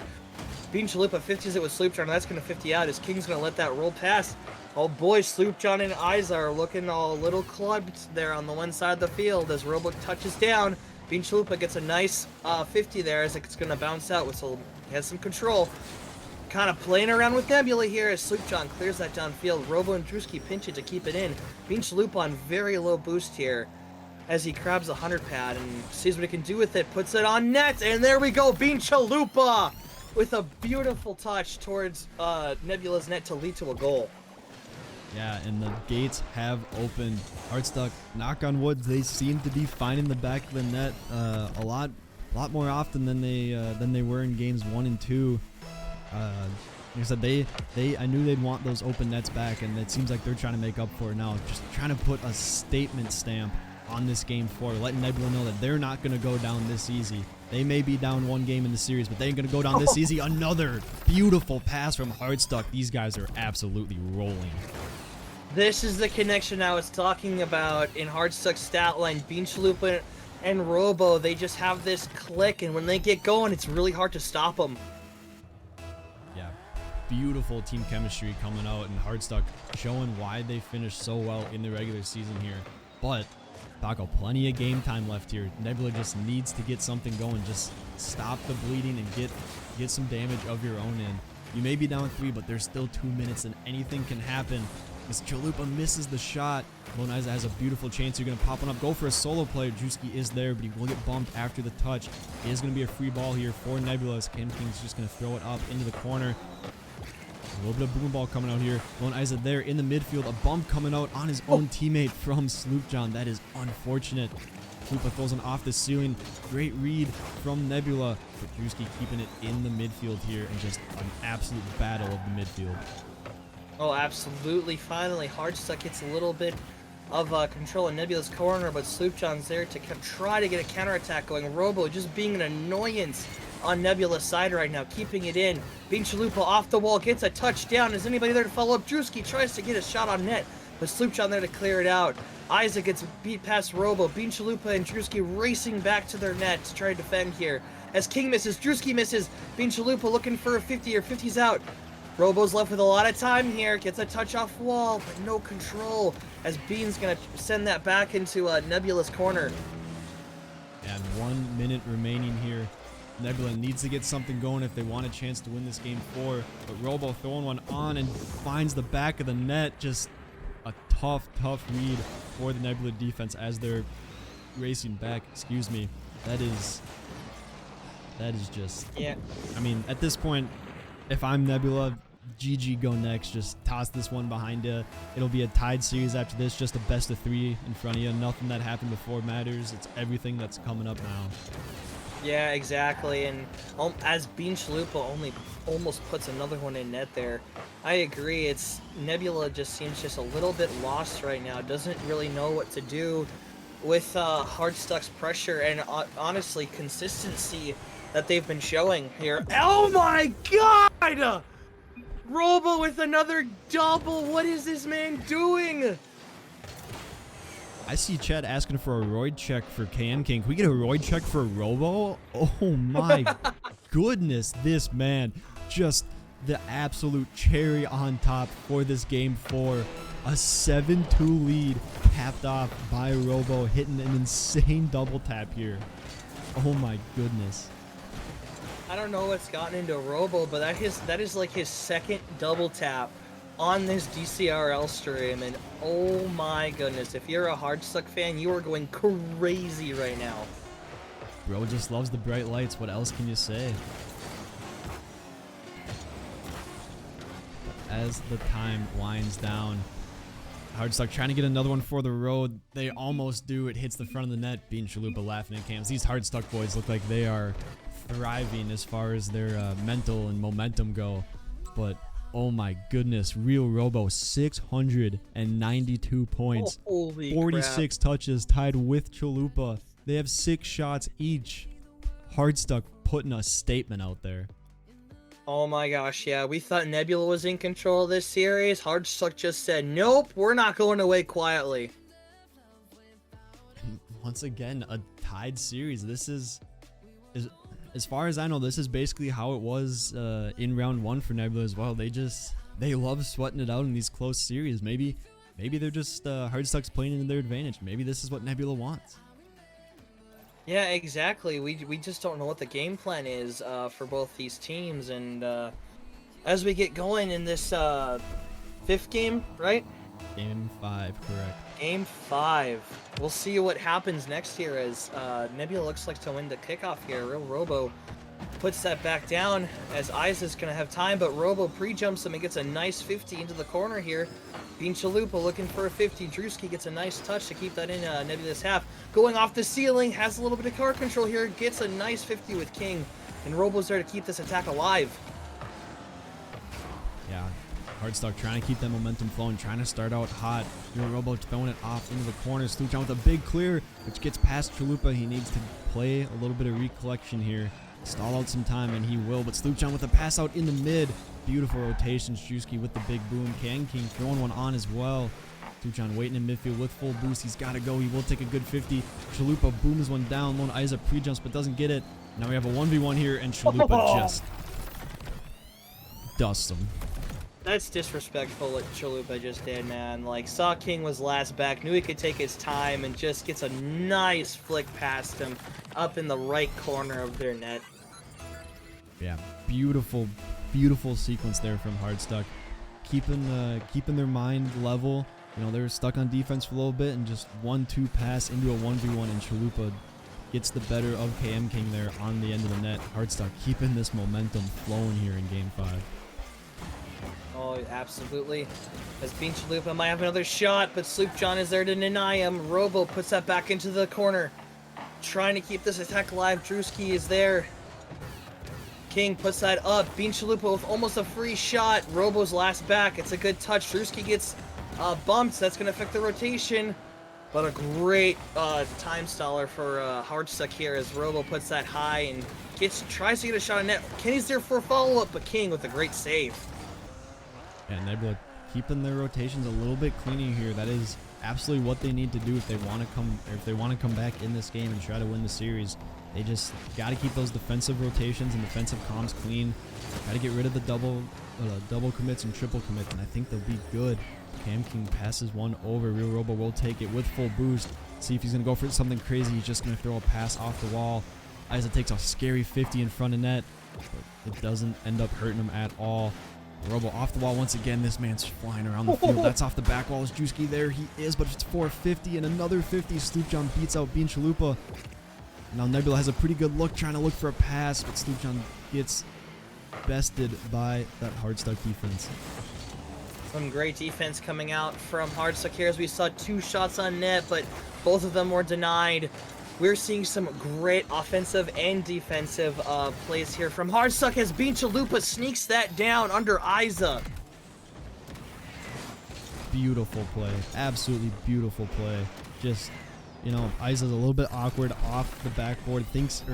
Bean Chalupa 50s it with Sloop John, and that's going to 50 out as King's going to let that roll past. Oh boy, Sloop John and Isa are looking all a little clubbed there on the one side of the field as Robo touches down. Bean Chalupa gets a nice 50 there as it's going to bounce out, so he has some control. Kind of playing around with Nebula here as Sloop John clears that downfield. Robo and Drewski pinch it to keep it in. Bean Chalupa on very low boost here as he grabs the 100 pad and sees what he can do with it. Puts it on net, and there we go. Bean Chalupa with a beautiful touch towards Nebula's net to lead to a goal. Yeah, and the gates have opened. Hardstuck, knock on wood, they seem to be finding the back of the net a lot more often than they were in games 1 and 2. Like I said, I knew they'd want those open nets back, and it seems like they're trying to make up for it now. Just trying to put a statement stamp on this game 4, letting Nebula know that they're not going to go down this easy. They may be down 1 game in the series, but they ain't going to go down this easy. Another beautiful pass from Hardstuck. These guys are absolutely rolling. This is the connection I was talking about in Hardstuck's stat line. Bean Chalupa and Robo, they just have this click, and when they get going, it's really hard to stop them. Yeah, beautiful team chemistry coming out, and Hardstuck showing why they finished so well in the regular season here. But Paco, plenty of game time left here. Nebula just needs to get something going. Just stop the bleeding and get some damage of your own in. You may be down 3, but there's still 2 minutes, and anything can happen. As Chalupa misses the shot, Lone Isa has a beautiful chance. You're going to pop one up, go for a solo play. Drewski is there, but he will get bumped after the touch. It is going to be a free ball here for Nebula. KMKing's just going to throw it up into the corner. A little bit of boom ball coming out here. Lone Isa there in the midfield. A bump coming out on his own teammate from Sloopjohn. That is unfortunate. Chalupa throws one off the ceiling. Great read from Nebula. But Drewski keeping it in the midfield here, and just an absolute battle of the midfield. Oh, absolutely. Finally, Hardstuck gets a little bit of control in Nebula's corner, but Sloopjohn's there to try to get a counterattack going. Robo just being an annoyance on Nebula's side right now, keeping it in. Bean Chalupa off the wall, gets a touchdown. Is anybody there to follow up? Drewski tries to get a shot on net, but Sloopjohn there to clear it out. Isaac gets beat past Robo. Bean Chalupa and Drewski racing back to their net to try to defend here. As King misses, Drewski misses. Bean Chalupa looking for a 50, or 50's out. Robo's left with a lot of time here, gets a touch off wall, but no control, as Bean's gonna send that back into Nebula's corner. And 1 minute remaining here. Nebula needs to get something going if they want a chance to win this game 4. But Robo throwing one on and finds the back of the net. Just a tough read for the Nebula defense as they're racing back. Excuse me. That is just... Yeah. I mean, at this point, if I'm Nebula, GG, go next. Just toss this one behind you. It'll be a tied series after this. Just a best of 3 in front of you. Nothing that happened before matters. It's everything that's coming up now. Yeah, exactly. And as Bean Chalupa almost puts another one in net there, I agree. It's Nebula just seems just a little bit lost right now. Doesn't really know what to do with Hardstuck's pressure and honestly consistency that they've been showing here. Oh my God! Robo with another double. What is this man doing? I see Chad asking for a roid check for KMKing. Can we get a roid check for Robo? Oh my goodness, this man. Just the absolute cherry on top for this game 4. A 7-2 lead capped off by Robo, hitting an insane double tap here. Oh my goodness. I don't know what's gotten into Robo, but that is like his second double tap on this Dcrl stream, and oh my goodness, if you're a Hardstuck fan, you are going crazy right now. Bro just loves the bright lights. What else can you say? As the time winds down, Hardstuck trying to get another one for the road. They almost do. It hits the front of the net. Bean Chalupa laughing at cams. These Hardstuck boys look like they are thriving as far as their mental and momentum go. But oh my goodness, real Robo, 692 points, Holy 46 touches, tied with Chalupa. They have 6 shots each. Hardstuck putting a statement out there. Oh my gosh, yeah, we thought Nebula was in control of this series. Hardstuck just said, nope, we're not going away quietly. And once again, a tied series. This is as far as I know, this is basically how it was in round 1 for Nebula as well. They love sweating it out in these close series. Maybe they're just Hardstuck's playing into their advantage. Maybe this is what Nebula wants. Yeah, exactly. We just don't know what the game plan is for both these teams. And as we get going in this 5th game, right? Game 5, correct. Game 5. We'll see what happens next here as Nebula looks like to win the kickoff here. Real Robo puts that back down as Isaac's going to have time, but Robo pre-jumps him and gets a nice 50 into the corner here. Bean Chalupa looking for a 50. Drewski gets a nice touch to keep that in Nebula's half. Going off the ceiling, has a little bit of car control here, gets a nice 50 with King, and Robo's there to keep this attack alive. Yeah, Hardstuck trying to keep that momentum flowing, trying to start out hot. Robo throwing it off into the corner. Sloopjohn with a big clear, which gets past Chalupa. He needs to play a little bit of recollection here. Stall out some time, and he will. But Sloopjohn with a pass out in the mid. Beautiful rotation. Drewski with the big boom. King throwing one on as well. Sloopjohn waiting in midfield with full boost. He's got to go. He will take a good 50. Chalupa booms one down. Lone Isa pre-jumps but doesn't get it. Now we have a 1v1 here, and Chalupa just dusts him. That's disrespectful what Chalupa just did, man. Like, saw King was last back, knew he could take his time, and just gets a nice flick past him up in the right corner of their net. Yeah, beautiful sequence there from Hardstuck. Keeping their mind level. You know, they were stuck on defense for a little bit, and just 1-2 pass into a 1v1, and Chalupa gets the better of KM King there on the end of the net. Hardstuck keeping this momentum flowing here in Game 5. Oh, absolutely. As Bean Chalupa might have another shot, but Sloopjohn is there to deny him. Robo puts that back into the corner, trying to keep this attack alive. Drewski is there. King puts that up. Bean Chalupa with almost a free shot. Robo's last back. It's a good touch. Drewski gets bumped. That's going to affect the rotation. But a great time staller for Hardstuck here as Robo puts that high and tries to get a shot on net. Kenny's there for a follow-up, but King with a great save. Yeah, Nebula keeping their rotations a little bit cleaner here. That is absolutely what they need to do if they want to come back in this game and try to win the series. They just got to keep those defensive rotations and defensive comms clean. Got to get rid of the double commits and triple commits, and I think they'll be good. Cam King passes one over. Real Robo will take it with full boost. See if he's going to go for something crazy. He's just going to throw a pass off the wall. Isa takes a scary 50 in front of net, but it doesn't end up hurting him at all. Robo off the wall once again. This man's flying around the field. That's off the back wall. Is Drewski there? He is, but it's 450 and another 50. Sloopjohn beats out Bean Chalupa. Now Nebula has a pretty good look, trying to look for a pass, but Sloopjohn gets bested by that Hardstuck defense. Some great defense coming out from Hardstuck here as we saw 2 shots on net, but both of them were denied. We're seeing some great offensive and defensive plays here from Hardstuck as Bean Chalupa sneaks that down under Isa. Beautiful play. Absolutely beautiful play. Just, you know, Isa's a little bit awkward off the backboard,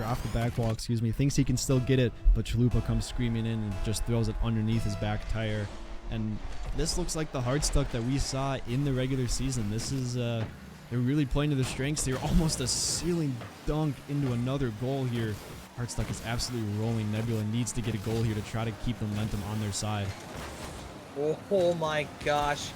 off the back wall, excuse me, thinks he can still get it, but Chalupa comes screaming in and just throws it underneath his back tire. And this looks like the Hardstuck that we saw in the regular season. This is, they're really playing to their strengths. They're almost a ceiling dunk into another goal here. Hardstuck is absolutely rolling. Nebula needs to get a goal here to try to keep the momentum on their side. Oh my gosh.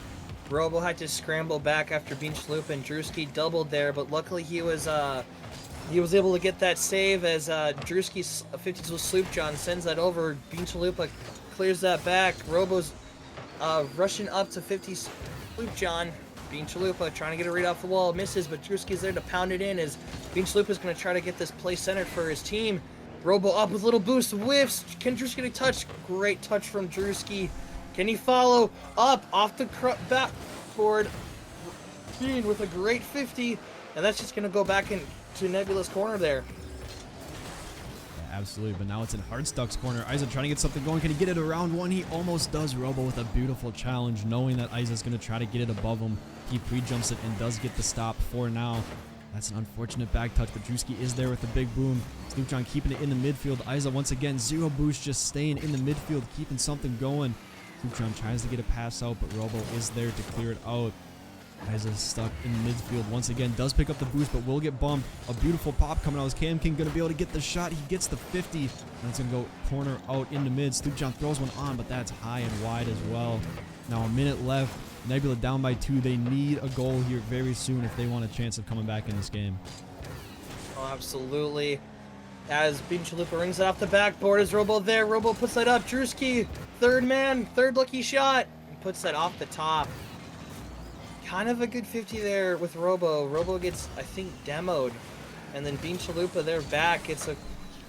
Robo had to scramble back after Bean Chalupa and Drewski doubled there, but luckily he was able to get that save as Drewski's 50s with Sloopjohn sends that over. Bean Chalupa clears that back. Robo's rushing up to 50s Sloopjohn. Bean Chalupa trying to get a read off the wall, misses, but Drewski's there to pound it in as Bean Chalupa's going to try to get this play centered for his team. Robo up with a little boost, whiffs. Can Drewski get a touch? Great touch from Drewski. Can he follow up off the backboard? Bean with a great 50, and that's just going to go back into Nebula's corner there. Absolutely, but now it's in Hardstuck's corner. Isa trying to get something going. Can he get it around one? He almost does. Robo with a beautiful challenge, knowing that Isa's going to try to get it above him. He pre-jumps it and does get the stop for now. That's an unfortunate back touch, but Drewski is there with the big boom. Sloopjohn keeping it in the midfield. Isa once again, zero boost, just staying in the midfield, keeping something going. Sloopjohn tries to get a pass out, but Robo is there to clear it out. Isa's stuck in midfield once again, does pick up the boost, but will get bumped. A beautiful pop coming out. Is Cam King going to be able to get the shot? He gets the 50, and it's going to go corner out into mid. Sloopjohn throws one on, but that's high and wide as well. Now a minute left. Nebula down by 2. They need a goal here very soon if they want a chance of coming back in this game. Oh, absolutely. As Bean Chalupa rings it off the backboard, is Robo there? Robo puts that up. Drewski, third man, third lucky shot. He puts that off the top. Kind of a good 50 there with Robo. Robo gets, I think, demoed. And then Bean Chalupa there back. It's a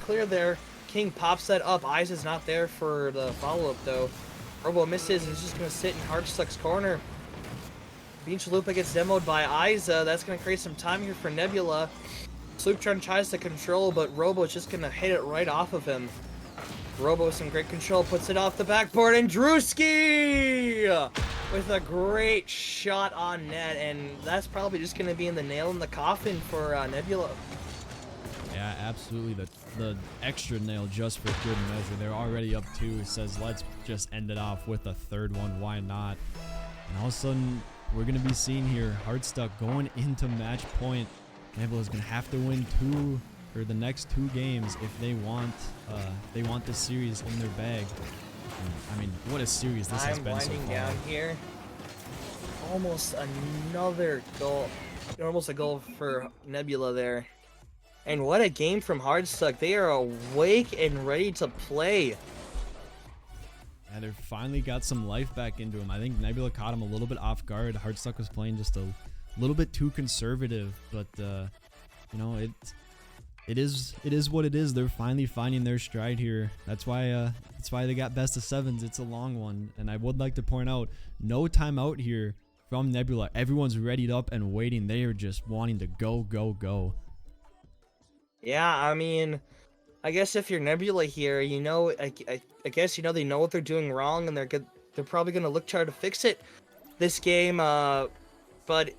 clear there. King pops that up. Isa's not there for the follow-up, though. Robo misses. He's just going to sit in Hardstuck's corner. Bean Chalupa gets demoed by Isa. That's going to create some time here for Nebula. Sloopjohn tries to control, but Robo's just going to hit it right off of him. Robo with some great control, puts it off the backboard, and Drewski with a great shot on net, and that's probably just going to be in the nail in the coffin for Nebula. Yeah, absolutely. The extra nail just for good measure. They're already up 2. Says let's just end it off with a third one. Why not? And all of a sudden, we're going to be seeing here Hardstuck going into match point. Nebula's going to have to win the next 2 games if they want this series in their bag. And, I mean, what a series this has been so far. Winding down here. Almost another goal. Almost a goal for Nebula there. And what a game from Hardstuck. They are awake and ready to play. And they finally got some life back into him. I think Nebula caught him a little bit off guard. Hardstuck was playing just a little bit too conservative, but you know, it is what it is. They're finally finding their stride here. That's why they got best of 7s. It's a long one, and I would like to point out no timeout here from Nebula. Everyone's readied up and waiting. They are just wanting to go. Yeah, I mean, I guess if you're Nebula here, you know, I guess, you know, they know what they're doing wrong, and they're probably gonna look try to fix it this game. But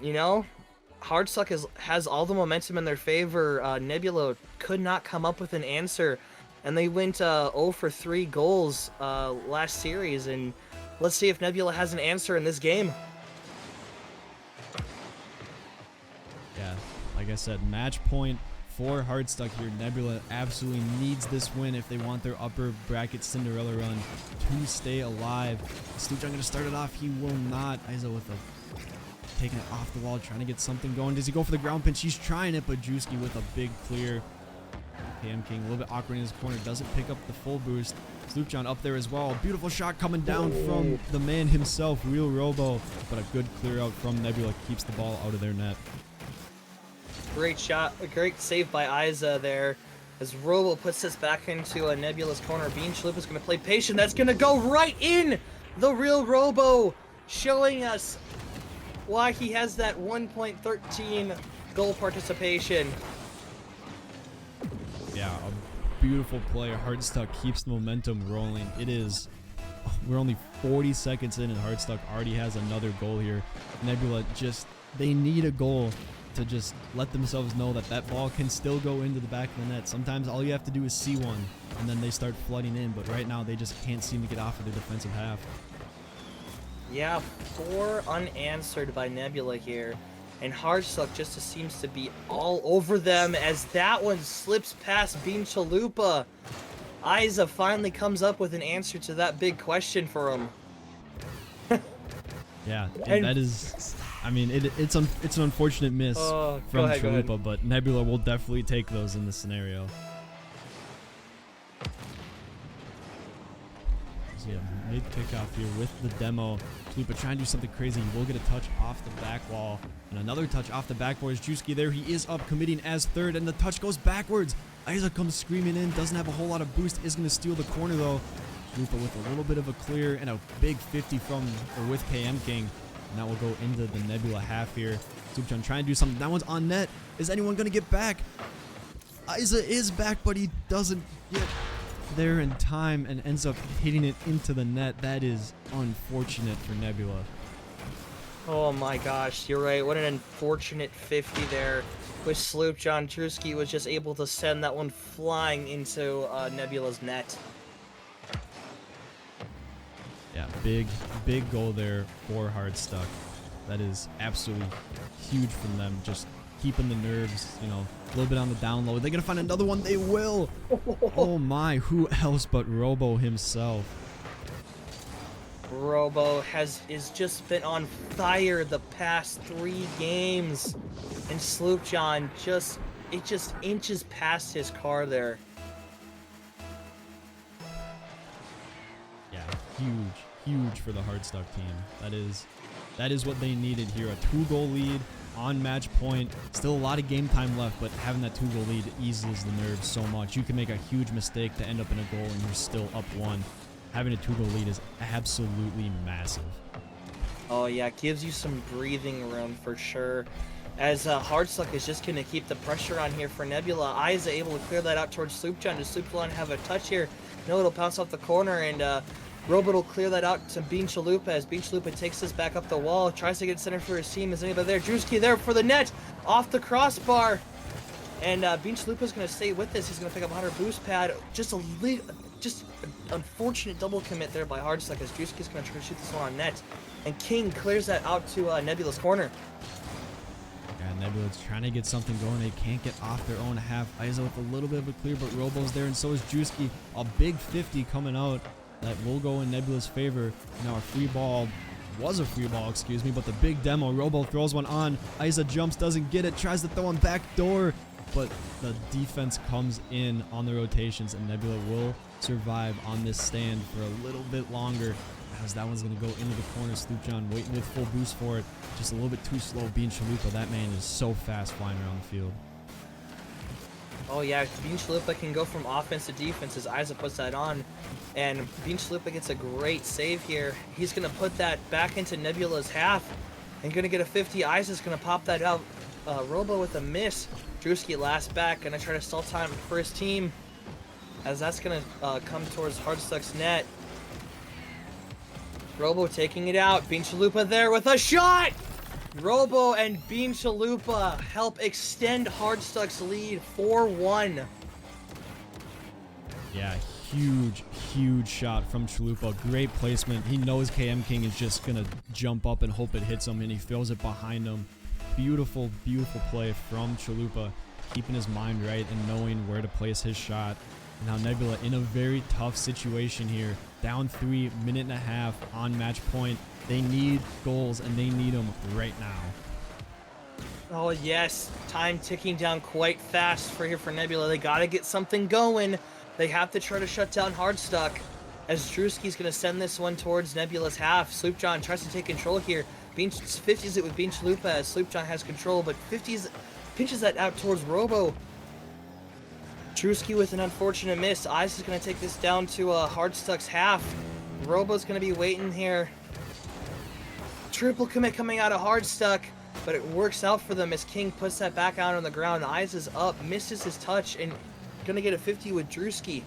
you know, Hardstuck has all the momentum in their favor. Nebula could not come up with an answer, and they went 0 for 3 goals last series. And let's see if Nebula has an answer in this game. Yeah, like I said, match point for Hardstuck here. Nebula absolutely needs this win if they want their upper bracket Cinderella run to stay alive. Sloopjohn going to start it off. He will not. Isa with taking it off the wall, trying to get something going. Does he go for the ground pinch? He's trying it, but Drewski with a big clear. KM King a little bit awkward in his corner. Doesn't pick up the full boost. Sloopjohn up there as well. Beautiful shot coming down from the man himself, Real Robo. But a good clear out from Nebula keeps the ball out of their net. Great shot, a great save by Isa there. As Robo puts this back into Nebula's corner, Bean Chalupa is going to play patient. That's going to go right in the Real Robo, showing us why he has that 1.13 goal participation. Yeah, a beautiful play. Hardstuck keeps the momentum rolling. We're only 40 seconds in, and Hardstuck already has another goal here. Nebula they need a goal to just let themselves know that ball can still go into the back of the net. Sometimes all you have to do is see one, and then they start flooding in, but right now they just can't seem to get off of their defensive half. Yeah, 4 unanswered by Nebula here, and Hardstuck just seems to be all over them as that one slips past Bean Chalupa. Isa finally comes up with an answer to that big question for him. Yeah, and that is, I mean, it's an unfortunate miss from Chalupa, but Nebula will definitely take those in this scenario. So yeah, mid-kickoff here with the demo. Chalupa trying to do something crazy. He will get a touch off the back wall, and another touch off the backboard. Is Drewski there? He is up, committing as third, and the touch goes backwards. Isa comes screaming in, doesn't have a whole lot of boost, is going to steal the corner though. Chalupa with a little bit of a clear and a big 50 with KM King. And that will go into the Nebula half here. Sloopjohn trying to do something. That one's on net. Is anyone going to get back? Isa is back, but he doesn't get there in time and ends up hitting it into the net. That is unfortunate for Nebula. Oh my gosh, you're right. What an unfortunate 50 there with Sloopjohn. Drewski was just able to send that one flying into Nebula's net. Yeah, big goal there for Hardstuck. That is absolutely huge from them. Just keeping the nerves, you know, a little bit on the down low. Are they going to find another one? They will. Oh my, who else but Robo himself? Robo is just been on fire the past 3 games. And Sloopjohn just inches past his car there. Yeah, huge for the Hardstuck team. That is what they needed here. A 2-goal lead on match point. Still a lot of game time left, but having that 2-goal lead eases the nerves so much. You can make a huge mistake to end up in a goal and you're still up 1. Having a 2-goal lead is absolutely massive. Oh yeah, it gives you some breathing room for sure. as Hardstuck is just going to keep the pressure on here for Nebula. Isa able to clear that out towards Sloopjohn. Does Sloopjohn have a touch here? No, it'll bounce off the corner, and Robot will clear that out to Bean Chalupa as Bean Chalupa takes this back up the wall, tries to get center for his team. Is anybody there? Drewski there for the net, off the crossbar. And Bean Chalupa's going to stay with this. He's going to pick up 100 boost pad. Just an unfortunate double commit there by Hardstuck as Drewski's going to try to shoot this one on net. And King clears that out to Nebula's corner. Yeah, Nebula's trying to get something going. They can't get off their own half. Isa with a little bit of a clear, but Robo's there, and so is Drewski. A big 50 coming out that will go in Nebula's favor. Now a free ball. Was a free ball, excuse me, but the big demo. Robo throws one on. Isa jumps, doesn't get it, tries to throw one back door, but the defense comes in on the rotations, and Nebula will survive on this stand for a little bit longer, as that one's going to go into the corner. Sloopjohn waiting with full boost for it. Just a little bit too slow. Bean Chalupa, that man is so fast flying around the field. Oh yeah, Bean Chalupa can go from offense to defense as Isa puts that on. And Bean Chalupa gets a great save here. He's going to put that back into Nebula's half and going to get a 50. Isa's going to pop that out. Robo with a miss. Drewski last back, going to try to stall time for his team as that's going to come towards Hardstuck's net. Robo taking it out. Bean Chalupa there with a shot! Robo and Bean Chalupa help extend Hardstuck's lead 4-1. Yeah, huge shot from Chalupa. Great placement. He knows KM King is just going to jump up and hope it hits him, and he throws it behind him. Beautiful play from Chalupa, keeping his mind right and knowing where to place his shot. And now Nebula in a very tough situation here. Down 3, minute and a half on match point. They need goals, and they need them right now. Oh yes, time ticking down quite fast for Nebula. They gotta get something going. They have to try to shut down Hardstuck, as Drewski's gonna send this one towards Nebula's half. Sloopjohn tries to take control here. Bean 50s it with Bean Chalupa as Sloopjohn has control, but 50s pinches that out towards Robo. Drewski with an unfortunate miss. Ice is gonna take this down to Hardstuck's half. Robo's gonna be waiting here. Triple commit coming out of Hardstuck, but it works out for them as King puts that back out on the ground. Eyes is up, misses his touch, and gonna get a 50 with Drewski.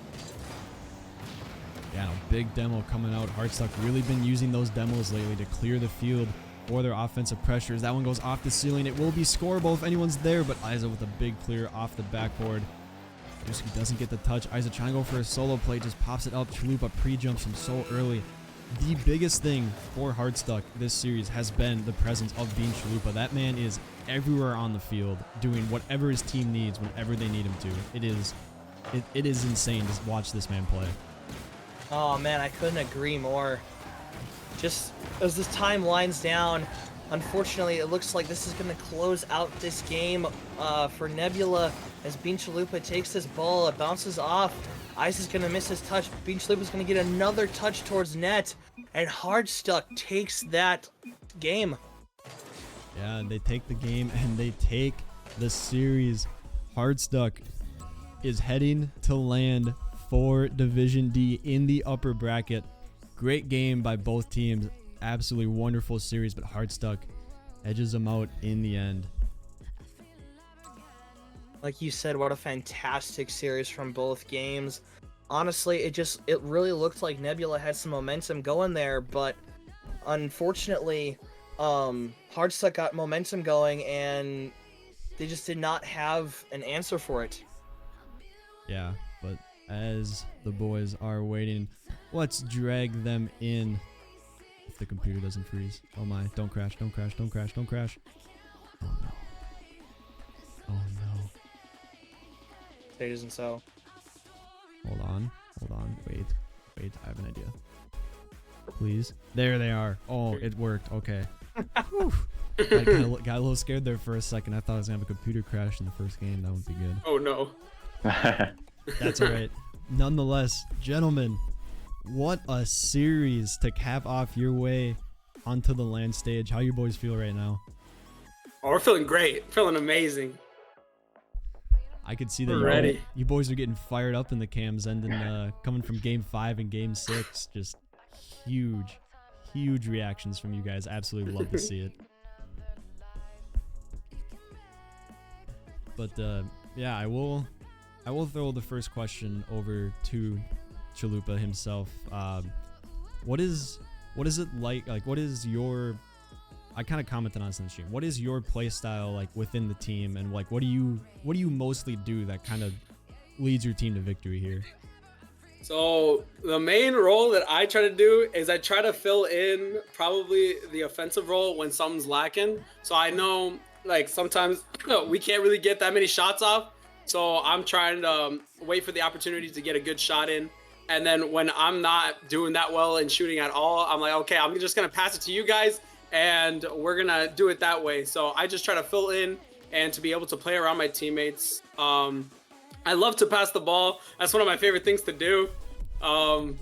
Yeah, big demo coming out. Hardstuck really been using those demos lately to clear the field for their offensive pressures. That one goes off the ceiling. It will be scoreable if anyone's there, but Isa with a big clear off the backboard. Drewski doesn't get the touch. Isa trying to go for a solo play, just pops it up. Chalupa pre-jumps him so early. The biggest thing for Hardstuck this series has been the presence of Bean Chalupa. That man is everywhere on the field, doing whatever his team needs whenever they need him to. It is insane to watch this man play. Oh man, I couldn't agree more. Just as this time winds down, unfortunately it looks like this is going to close out this game for Nebula as Bean Chalupa takes this ball, it bounces off. Ice is going to miss his touch. Bean Chalupa is going to get another touch towards net, and Hardstuck takes that game. Yeah, they take the game and they take the series. Hardstuck is heading to land for Division D in the upper bracket. Great game by both teams. Absolutely wonderful series, but Hardstuck edges them out in the end. Like you said, what a fantastic series from both games. Honestly, it really looked like Nebula had some momentum going there, but unfortunately, Hardstuck got momentum going and they just did not have an answer for it. Yeah, but as the boys are waiting, let's drag them in. If the computer doesn't freeze. Oh my, don't crash, don't crash, don't crash, don't crash. Oh no. Oh no. It isn't so. Hold on, wait, I have an idea. Please. There they are. Oh, it worked, okay. Whew. I got a little scared there for a second. I thought I was gonna have a computer crash in the first game. That would be good. Oh no. That's alright. Nonetheless, gentlemen, what a series to cap off your way onto the land stage. How you boys feel right now? Oh, we're feeling great. Feeling amazing. I could see that We're ready. You boys are getting fired up in the cams, ending coming from Game 5 and Game 6. Just huge reactions from you guys. Absolutely love to see it. But yeah, I will throw the first question over to Chalupa himself. What is it like? Like, what is your? I kind of commented on this in the stream. What is your play style like within the team, and like what do you mostly do that kind of leads your team to victory here? So the main role that I try to do is I try to fill in probably the offensive role when something's lacking. So I know like sometimes we can't really get that many shots off. So I'm trying to wait for the opportunity to get a good shot in. And then when I'm not doing that well and shooting at all, I'm like, okay, I'm just going to pass it to you guys and we're going to do it that way. So I just try to fill in and to be able to play around my teammates. I love to pass the ball. That's one of my favorite things to do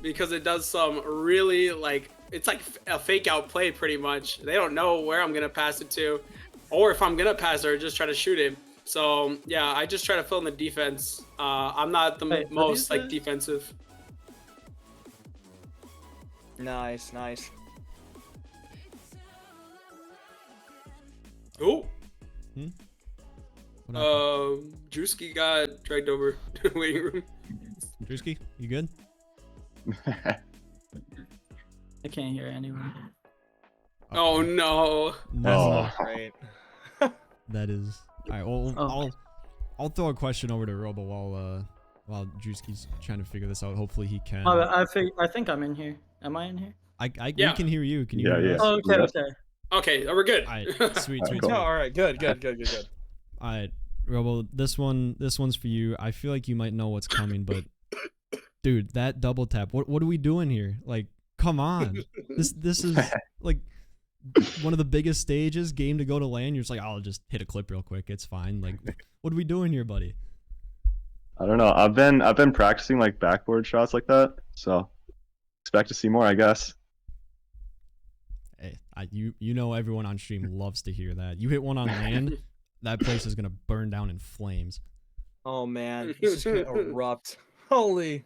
because it does some really like, it's like a fake out play pretty much. They don't know where I'm going to pass it to or if I'm going to pass it or just try to shoot it. So yeah, I just try to fill in the defense. I'm not the most like defensive. Nice. Oh. What happened? Drewski got dragged over to the waiting room. Drewski, you good? I can't hear anyone. Oh no. No. Great. That is. All right. Well, I'll throw a question over to Robo while Drewski's trying to figure this out. Hopefully he can. I think I'm in here. Am I in here? We can hear you. Can you hear us? Oh, okay. Okay, we're good. All right. Sweet. Cool. All right. Good. All right, Robo. This one's for you. I feel like you might know what's coming, but dude, that double tap. What are we doing here? Like, come on. This is like one of the biggest stages. Game to go to LAN. You're just like, I'll just hit a clip real quick. It's fine. Like, what are we doing here, buddy? I don't know. I've been practicing like backboard shots like that, so expect to see more, I guess. Hey, you know everyone on stream loves to hear that. You hit one on LAN, that place is gonna burn down in flames. Oh man, this is gonna erupt. Holy.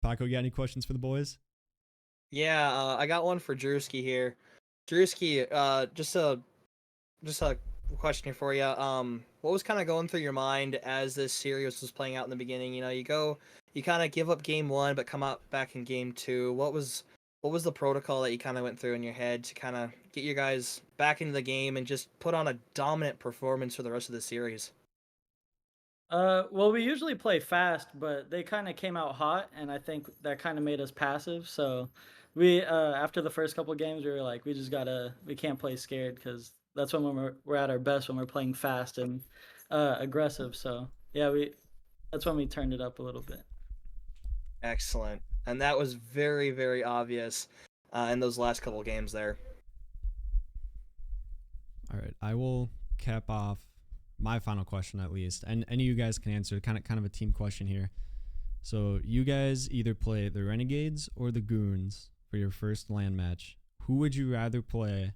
Paco, you got any questions for the boys? Yeah, I got one for Drewski here. Drewski, just a question here for you. What was kind of going through your mind as this series was playing out in the beginning? You know, you kind of give up game 1, but come out back in game 2. What was the protocol that you kind of went through in your head to kind of get you guys back into the game and just put on a dominant performance for the rest of the series? Well, we usually play fast, but they kind of came out hot, and I think that kind of made us passive. So we, after the first couple games, we were like, we can't play scared because that's when we're at our best, when we're playing fast and aggressive. So yeah, that's when we turned it up a little bit. Excellent. And that was very, very obvious in those last couple of games there. All right, I will cap off my final question at least, and any of you guys can answer. Kind of a team question here. So you guys either play the Renegades or the Goons for your first LAN match. Who would you rather play,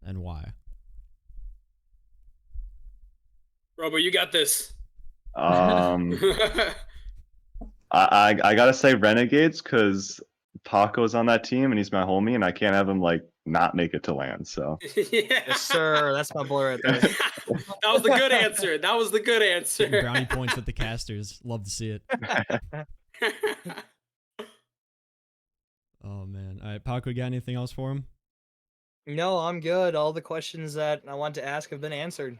and why? Robo, you got this. I gotta say Renegades because Paco's on that team and he's my homie and I can't have him like not make it to LAN. So Yeah. Yes, sir. That's my boy right there. That was the good answer. That was the good Getting answer. brownie points with the casters. Love to see it. Oh man. All right, Paco, you got anything else for him? No, I'm good. All the questions that I want to ask have been answered.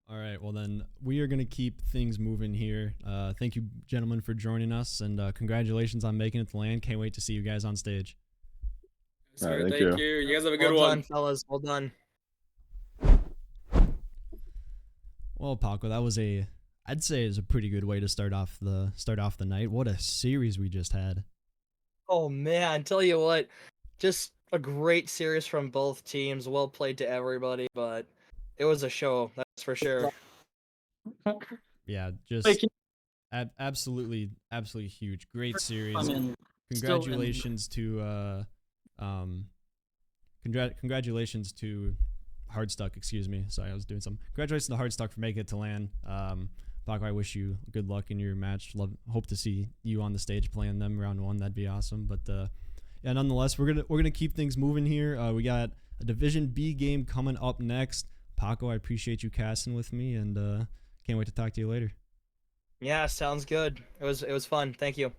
All right, well then we are gonna keep things moving here. Thank you, gentlemen, for joining us, and congratulations on making it to LAN. Can't wait to see you guys on stage. Sir, All right, thank thank you. you. You guys have a good Well one. done, fellas. Well done. Well, Paco, that was I'd say is a pretty good way to start off the night. What a series we just had. Oh man, tell you what, just a great series from both teams. Well played to everybody, but it was a show, that's for sure. Yeah, just Wait, absolutely huge. Great series. I'm in. Congratulations to congratulations to Hardstuck, excuse me. Sorry, I was doing something. Congratulations to Hardstuck for making it to LAN. Paco, I wish you good luck in your match. Hope to see you on the stage playing them round 1. That'd be awesome. But yeah, nonetheless, we're gonna keep things moving here. We got a Division B game coming up next. Paco, I appreciate you casting with me, and can't wait to talk to you later. Yeah, sounds good. It was fun. Thank you.